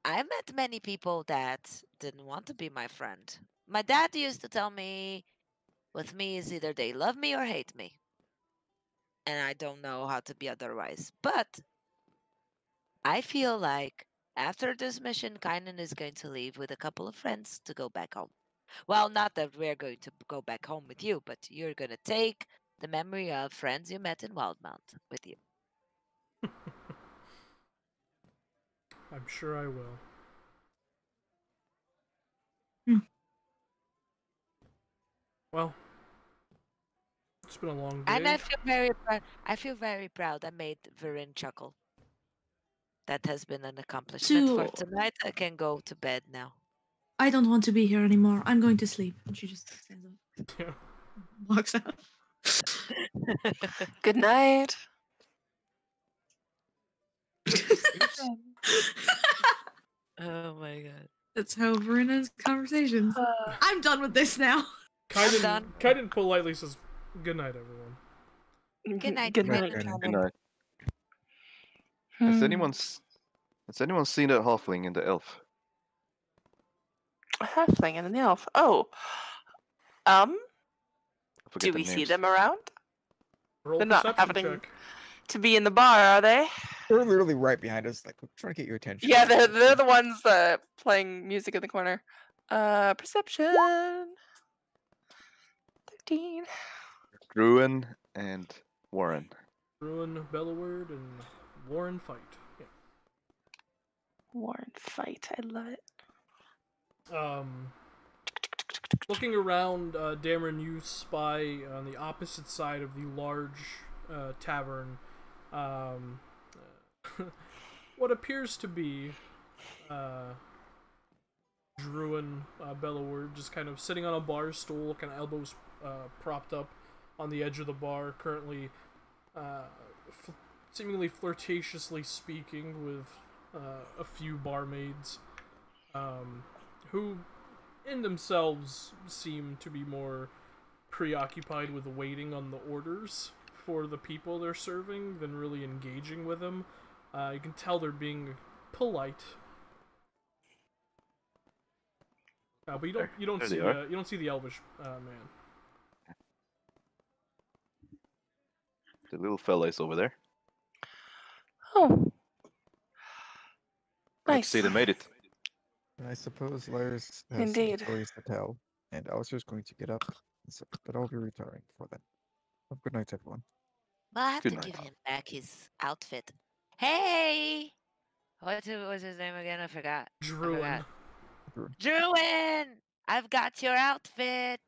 I met many people that didn't want to be my friend. My dad used to tell me, With me is either they love me or hate me. And I don't know how to be otherwise. But I feel like after this mission, Kynan is going to leave with a couple of friends to go back home. Well, not that we're going to go back home with you, but you're going to take the memory of friends you met in Wildemount with you. I'm sure I will. Well, it's been a long day. And I feel very proud. I feel very proud. I made Verin chuckle. That has been an accomplishment for tonight. I can go to bed now. I don't want to be here anymore. I'm going to sleep. And she just stands up. Yeah. Walks out. Good night. Oh my god. That's how Verin ends conversations. I'm done with this now. Kaiden politely says, "Good night, everyone." Good night. Good Good night. night. Good night. Has anyone seen that halfling in the elf? A halfling and an elf. Oh. I forget Do the we see names. them around? Roll They're not perception happening check. to be in the bar, are they? They're literally right behind us, like we're trying to get your attention. Yeah, they're the ones playing music in the corner. Perception. 13. Druin and Warren. Ruin, Belloward, and Warren fight. Yeah. Warren fight. I love it. Looking around, Dameron, you spy on the opposite side of the large tavern what appears to be Druin Belloward, just kind of sitting on a bar stool, kind of elbows propped up on the edge of the bar, currently seemingly flirtatiously speaking with a few barmaids who in themselves seem to be more preoccupied with waiting on the orders for the people they're serving than really engaging with them. You can tell they're being polite. But you don't see the elvish man. The little fella is over there. Oh. Nice. Nice. See, they made it. I suppose Lars has Indeed. some stories to tell, and I was just going to get up, but I'll be retiring before then. Have a good night, everyone. Well, I have Good to night. give him back his outfit. Hey! What was his name again? I forgot. Druin. Druin! I've got your outfit!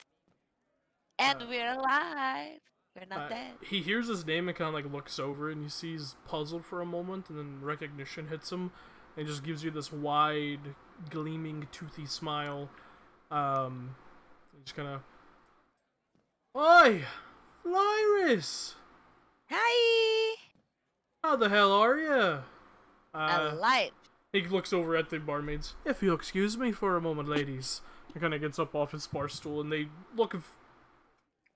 And we're alive! We're not dead. He hears his name and kind of like looks over, and you see he's puzzled for a moment, and then recognition hits him, and just gives you this wide, gleaming, toothy smile. Just kind of, "Oi, Lyris! Hi! How the hell are you?" Alive! He looks over at the barmaids. "If you'll excuse me for a moment, ladies." He kind of gets up off his bar stool, and they look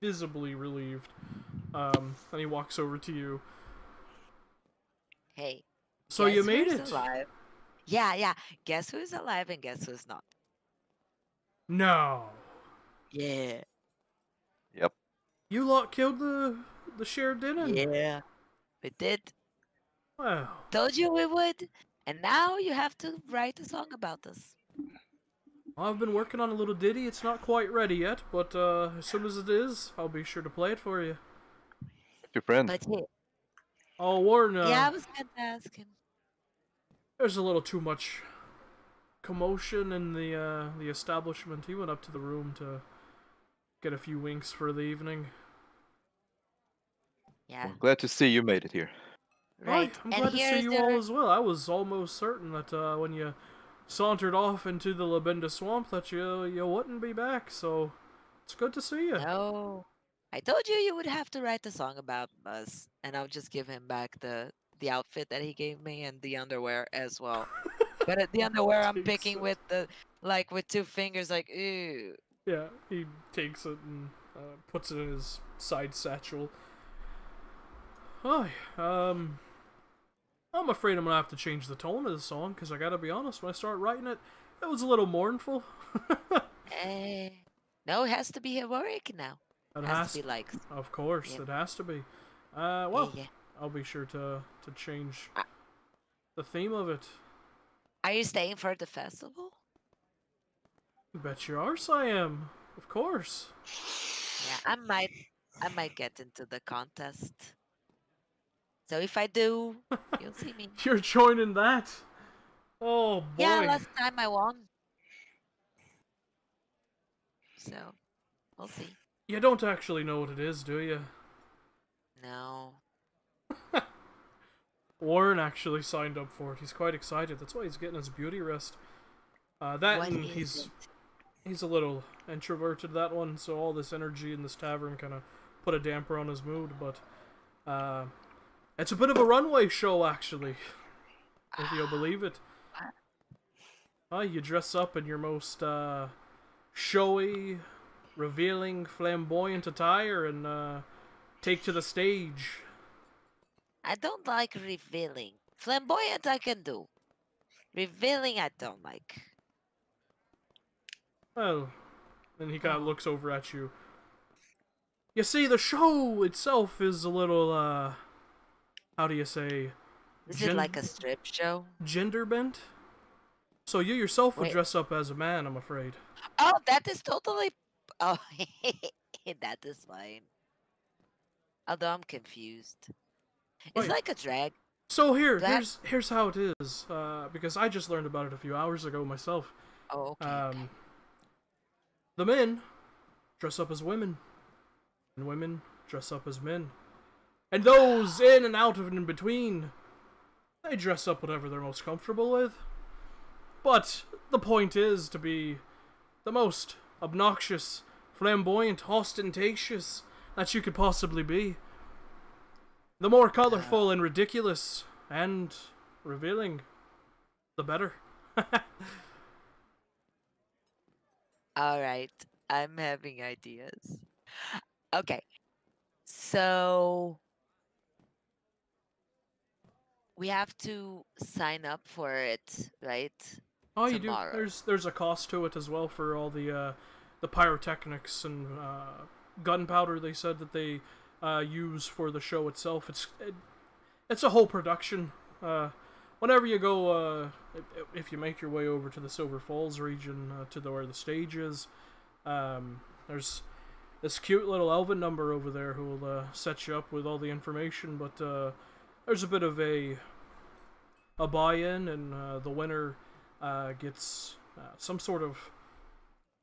visibly relieved. And he walks over to you. Hey. So you made who's it? Alive? Yeah. Guess who's alive and guess who's not? No. Yeah. Yep. You lot killed the sheriff, didn't? Yeah. We did. Well, Told you we would. And now you have to write a song about us. I've been working on a little ditty. It's not quite ready yet, but as soon as it is, I'll be sure to play it for you. Your friend. But yeah. Oh, Warren, Yeah, I was going to ask him. there's a little too much commotion in the establishment. He went up to the room to get a few winks for the evening. Yeah. Well, glad to see you made it here. Right. I'm And glad to see here's you the- all as well. I was almost certain that when you sauntered off into the Labenda Swamp that you wouldn't be back, so it's good to see you. No. I told you you would have to write a song about us. And I'll just give him back the outfit that he gave me and the underwear as well. But the underwear I'm Takes picking it. with with 2 fingers, like, ooh. Yeah, he takes it and puts it in his side satchel. Hi, I'm afraid I'm gonna have to change the tone of the song, because I gotta be honest, when I started writing it, it was a little mournful. No, it has to be heroic now. It Has to be liked. Of course, Yep. it has to be. Well, Yeah. I'll be sure to change Uh, the theme of it. Are you staying for the festival? Bet your arse I am. Of course. Yeah, I might get into the contest. So if I do, you'll see me. You're joining that. Oh boy. Yeah, last time I won. So we'll see. You don't actually know what it is, do you? No. Warren actually signed up for it. He's quite excited. That's why he's getting his beauty rest. That What and is he's a little introverted, that one, so all this energy in this tavern kind of put a damper on his mood, but it's a bit of a runway show, actually, if you'll believe it. You dress up in your most showy, revealing, flamboyant attire and take to the stage. I don't like revealing. Flamboyant I can do. Revealing I don't like. Well, and he kind of looks over at you. You see, the show itself is a little, how do you say? Is it like a strip show? Gender bent? So you yourself would Wait. dress up as a man, I'm afraid. Oh, that is totally. Oh, that is fine. Although I'm confused. It's Wait. like a drag. So That- here's how it is, because I just learned about it a few hours ago myself. Oh, okay. The men dress up as women, and women dress up as men. And those in and out of and in between, they dress up whatever they're most comfortable with. But the point is to be the most obnoxious, flamboyant, ostentatious that you could possibly be. The more colorful and ridiculous and revealing, the better. All right. I'm having ideas. Okay. So we have to sign up for it, right? Oh, you do. Tomorrow. There's a cost to it as well for all the pyrotechnics and gunpowder. They said that they use for the show itself. It's a whole production. Whenever you go, if you make your way over to the Silver Falls region, to where the stage is, there's this cute little elven number over there who will set you up with all the information. But there's a bit of a buy-in, and the winner gets some sort of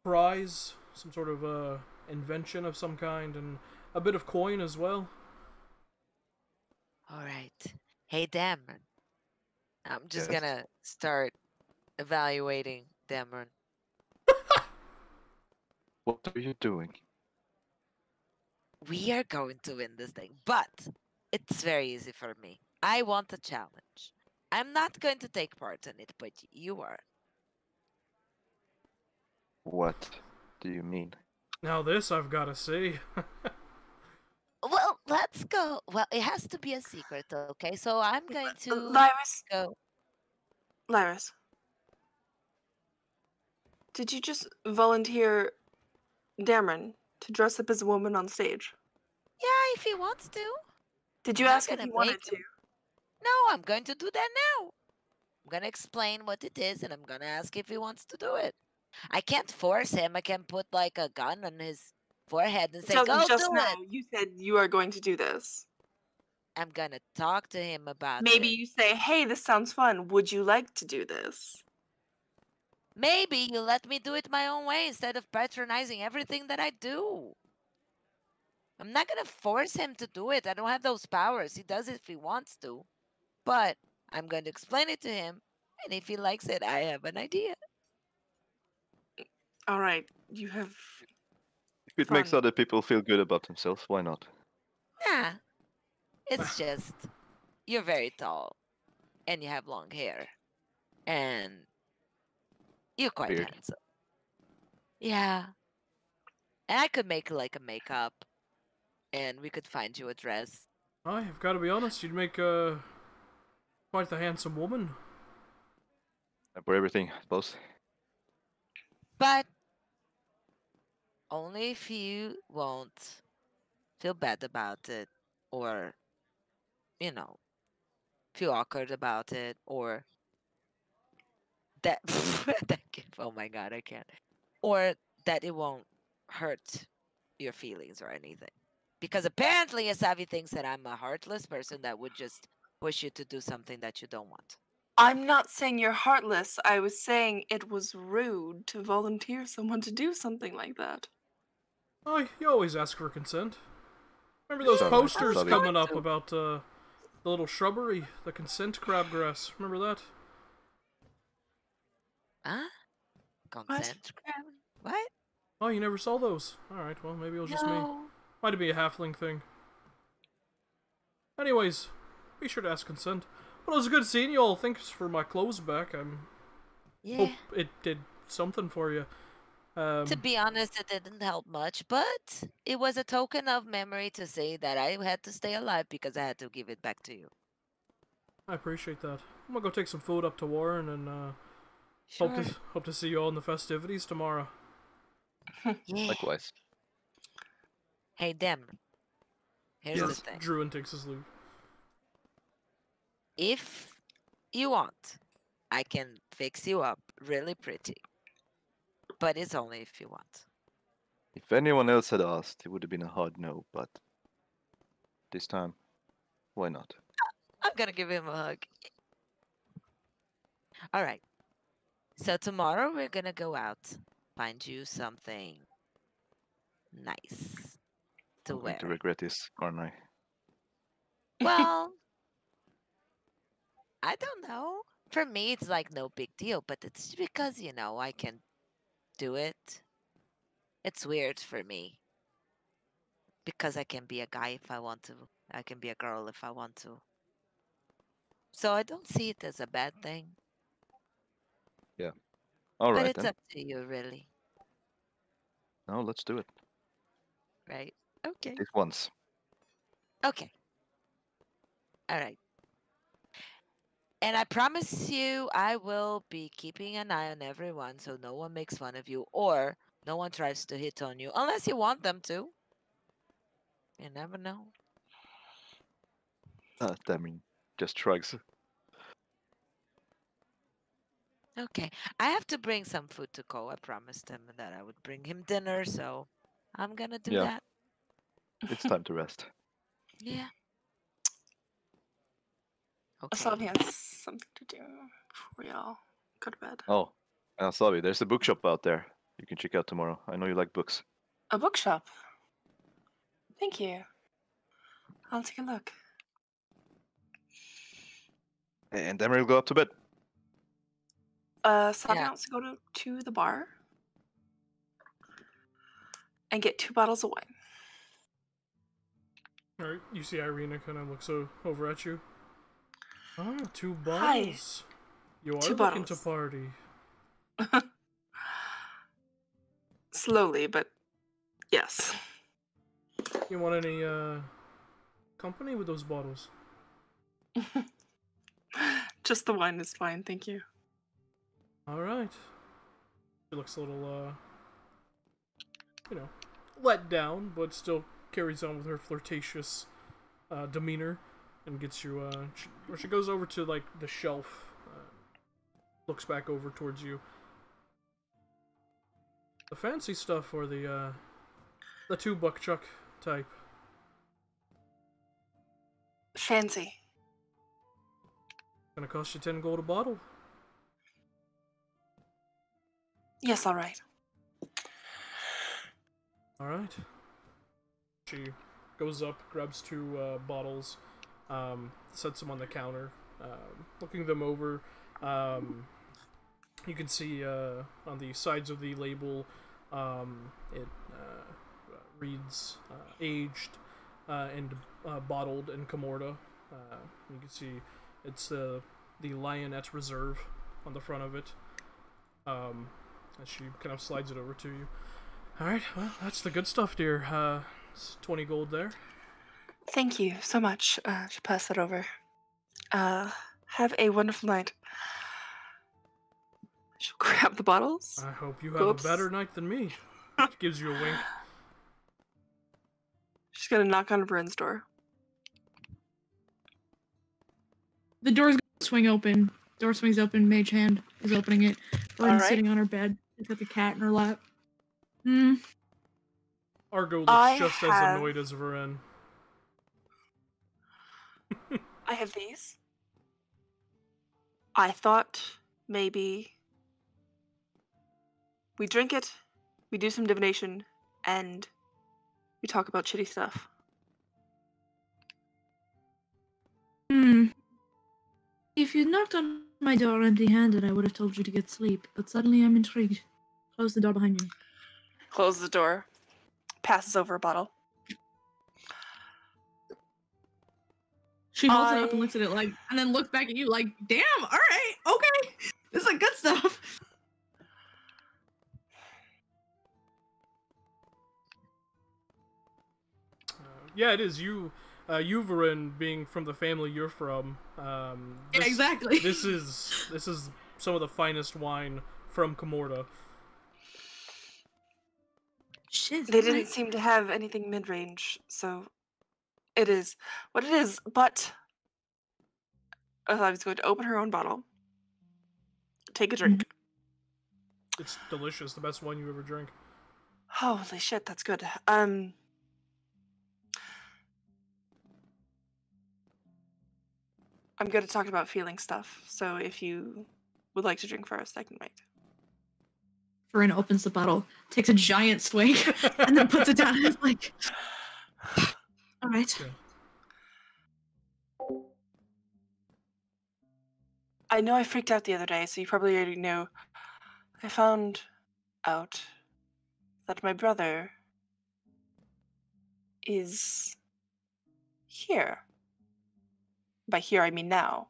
prize, some sort of invention of some kind, and a bit of coin as well. All right. Hey, Dameron. I'm just Yes. gonna start evaluating Dameron. What are you doing? We are going to win this thing, but it's very easy for me. I want a challenge. I'm not going to take part in it, but you are. What do you mean? Now this I've got to see. Well, let's go. Well, it has to be a secret, okay? So I'm going to Lyris, go. Lyris, did you just volunteer Dameron to dress up as a woman on stage? Yeah, if he wants to. Did you I'm not ask if gonna he wanted make to? No, I'm going to do that now. I'm going to explain what it is, and I'm going to ask if he wants to do it. I can't force him. I can put like a gun on his forehead and say, Just, go just do now, it. you said you are going to do this. I'm going to talk to him about Maybe it. you say, hey, this sounds fun. Would you like to do this? Maybe you let me do it my own way instead of patronizing everything that I do. I'm not going to force him to do it. I don't have those powers. He does it if he wants to. But I'm going to explain it to him. And if he likes it, I have an idea. All right, you have. If it makes Fun. other people feel good about themselves, why not? Nah. It's just, you're very tall. And you have long hair. And you're quite Beard. handsome. Yeah. And I could make like a makeup. And we could find you a dress. I've got to be honest, you'd make quite the handsome woman. For everything, boss. But only if you won't feel bad about it, or, you know, feel awkward about it, or that oh my god, I can't. Or that it won't hurt your feelings or anything. Because apparently Asavi thinks that I'm a heartless person that would just push you to do something that you don't want. I'm not saying you're heartless. I was saying it was rude to volunteer someone to do something like that. Oh, you always ask for consent. Remember those Sorry, posters sorry. coming up about the little shrubbery, the consent crabgrass? Remember that? Huh? Consent? What? Oh, you never saw those? Alright, well, maybe it was just me. No. Might be a halfling thing. Anyways, be sure to ask consent. Well, it was good seeing you all. Thanks for my clothes back. Yeah. Hope it did something for you. To be honest, it didn't help much, but it was a token of memory to say that I had to stay alive because I had to give it back to you. I appreciate that. I'm gonna go take some food up to Warren and Sure. hope to see you all in the festivities tomorrow. Yeah. Likewise. Hey, Dem. Here's the Yes, thing. Druin takes his leave. If you want, I can fix you up really pretty. But it's only if you want. If anyone else had asked, it would have been a hard no, but this time, why not? I'm gonna give him a hug. All right. So tomorrow we're gonna go out, find you something nice to I'm going to wear. regret this, aren't I? Well, I don't know. For me, it's like no big deal, but it's because, I can do it. It's weird for me because I can be a guy if I want to. I can be a girl if I want to. So I don't see it as a bad thing, All but right it's then. up to you, really. No, let's do it. Right? Okay. This once. Okay. All right. And I promise you, I will be keeping an eye on everyone so no one makes fun of you or no one tries to hit on you unless you want them to. You never know. I mean, just shrugs. Okay. I have to bring some food to Ko. I promised him that I would bring him dinner, so I'm gonna do Yeah. that. It's time to rest. Yeah. Asabi Okay. has something to do before y'all go to bed. Oh, sorry, there's a bookshop out there you can check out tomorrow. I know you like books. A bookshop. Thank you. I'll take a look. And then we'll go up to bed. Sabi Yeah. wants to go to the bar and get 2 bottles of wine. Alright, you see Irina kind of looks over at you. Ah, 2 Hi. bottles. You are 2 looking to bottles. party. Slowly, but yes. You want any company with those bottles? Just the wine is fine, thank you. Alright. She looks a little let down, but still carries on with her flirtatious demeanor and gets you she goes over to like the shelf, looks back over towards you. The fancy stuff or the $2 chuck type? Fancy. Gonna cost you 10 gold a bottle. Yes, all right. Alright. She goes up, grabs 2 bottles, sets them on the counter, looking them over. You can see on the sides of the label, it reads aged and bottled in Comorta. You can see it's the Lionette Reserve on the front of it. As she kind of slides it over to you. Alright, well, that's the good stuff, dear. It's 20 gold there. Thank you so much. She'll pass that over. Have a wonderful night. She'll grab the bottles. I hope you Go have a better night than me. She gives you a wink. She's gonna knock on Bryn's door. The door's gonna swing open. Door swings open. Mage hand is opening it. Bryn's Alright. sitting on her bed. She's got the cat in her lap. Hmm. Argo looks I just as have- annoyed as Varen. I have these. I thought maybe we drink it, we do some divination, and we talk about shitty stuff. Hmm. If you'd knocked on my door empty-handed, I would have told you to get sleep. But suddenly I'm intrigued. Close the door behind you. Closes the door, passes over a bottle. She holds it up and looks at it like, and then looks back at you like, damn, alright, okay. This is good stuff. Yeah, it is. You, Varen, being from the family you're from. Yeah, exactly. This is some of the finest wine from Comorta. Shit. They didn't seem to have anything mid-range, so it is what it is, but I was going to open her own bottle, take a drink. It's delicious. The best wine you ever drank. Holy shit, that's good. I'm good at talking about feeling stuff, so if you would like to drink first, I can wait. Varen opens the bottle, takes a giant swig, and then puts it down and is like, alright. Okay. I know I freaked out the other day, so you probably already know. I found out that my brother is here. By here, I mean now.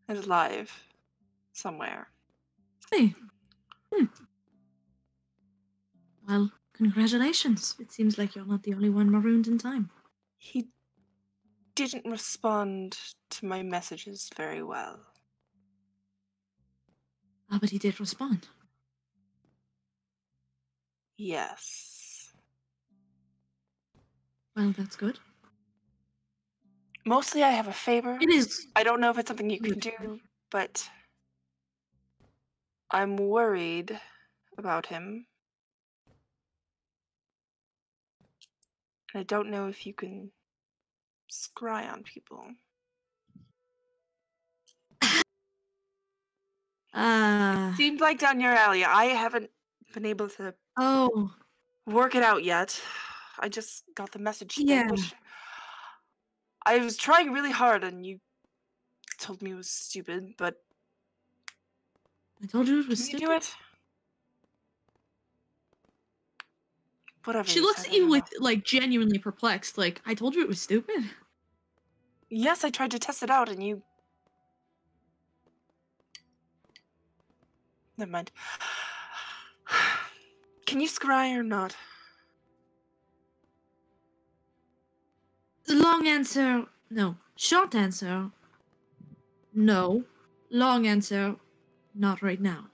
And alive. Somewhere. Hey. Well, congratulations. It seems like you're not the only one marooned in time. He didn't respond to my messages very well. Ah, but he did respond. Yes. Well, that's good. Mostly I have a favor. It is. I don't know if it's something you can do, but I'm worried about him. And I don't know if you can scry on people. Seems like down your alley. I haven't been able to Oh. work it out yet. I just got the message thing, Yeah. which I was trying really hard and you told me it was stupid, but I told you it was can you stupid. do it? Whatever. She looks said, at I you don't with, know. like, genuinely perplexed. Like, I told you it was stupid. Yes, I tried to test it out and you... Never mind. Can you scry or not? Long answer, no. Short answer, no. Long answer, not right now.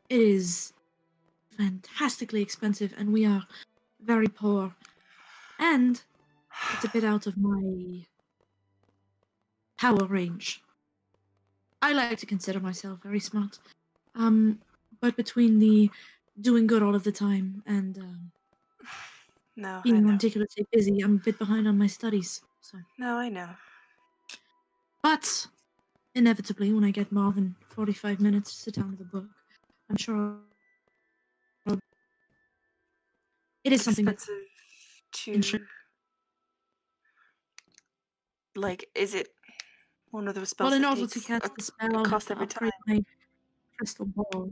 It is fantastically expensive, and we are very poor. And it's a bit out of my power range. I like to consider myself very smart. But between the doing good all of the time and No, I being know. ridiculously busy, I'm a bit behind on my studies. So, No, I know. but inevitably, when I get more than 45 minutes to sit down with a book, I'm sure it is something that's Expensive to... Like, is it one of those spells well, in that order to takes cast a the spell, I'll have cost to every upgrade time? my crystal ball.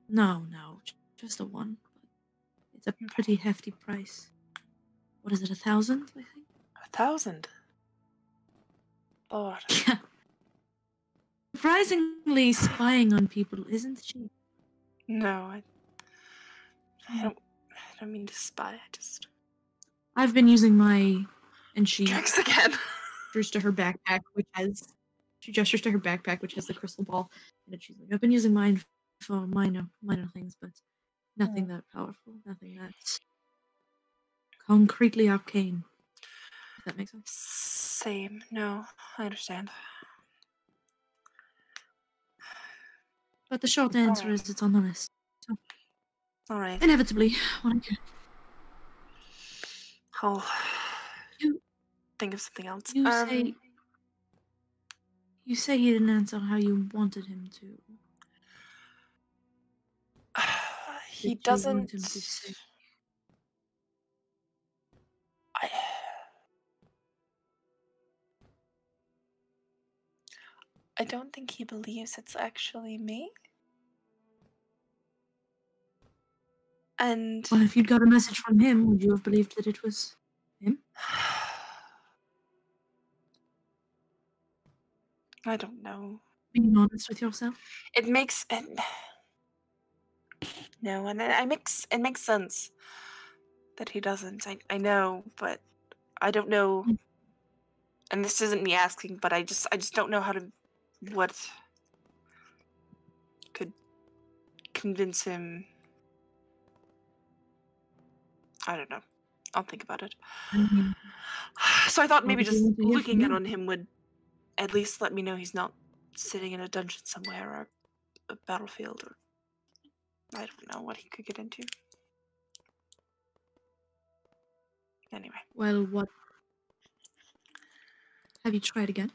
No, just a one. It's a pretty hefty price. What is it, 1,000? I think. 1,000? Lord. Yeah. Surprisingly, spying on people isn't cheap. No, I don't mean to spy. I just... I've been using my, and she Drinks again. gestures to her backpack, which has the crystal ball, and she's like, I've been using mine for minor things, but nothing that powerful, nothing that's concretely arcane. If that makes sense. Same. No, I understand. But the short answer is it's on the list. So, All right. inevitably, when I can. I'll You- think of something else. You say he didn't answer how you wanted him to. He Did you want doesn't. him to say? I don't think he believes it's actually me. And Well, if you'd got a message from him, would you have believed that it was him? I don't know. Being honest with yourself. It makes no, and it makes sense that he doesn't. I know, but I don't know. And this isn't me asking, but I just don't know what could convince him. I don't know. I'll think about it. I mean, So I thought what maybe would you just want to hear looking from in him? on him would at least let me know he's not sitting in a dungeon somewhere or a battlefield, or I don't know what he could get into. Anyway. Well, what? Have you tried again?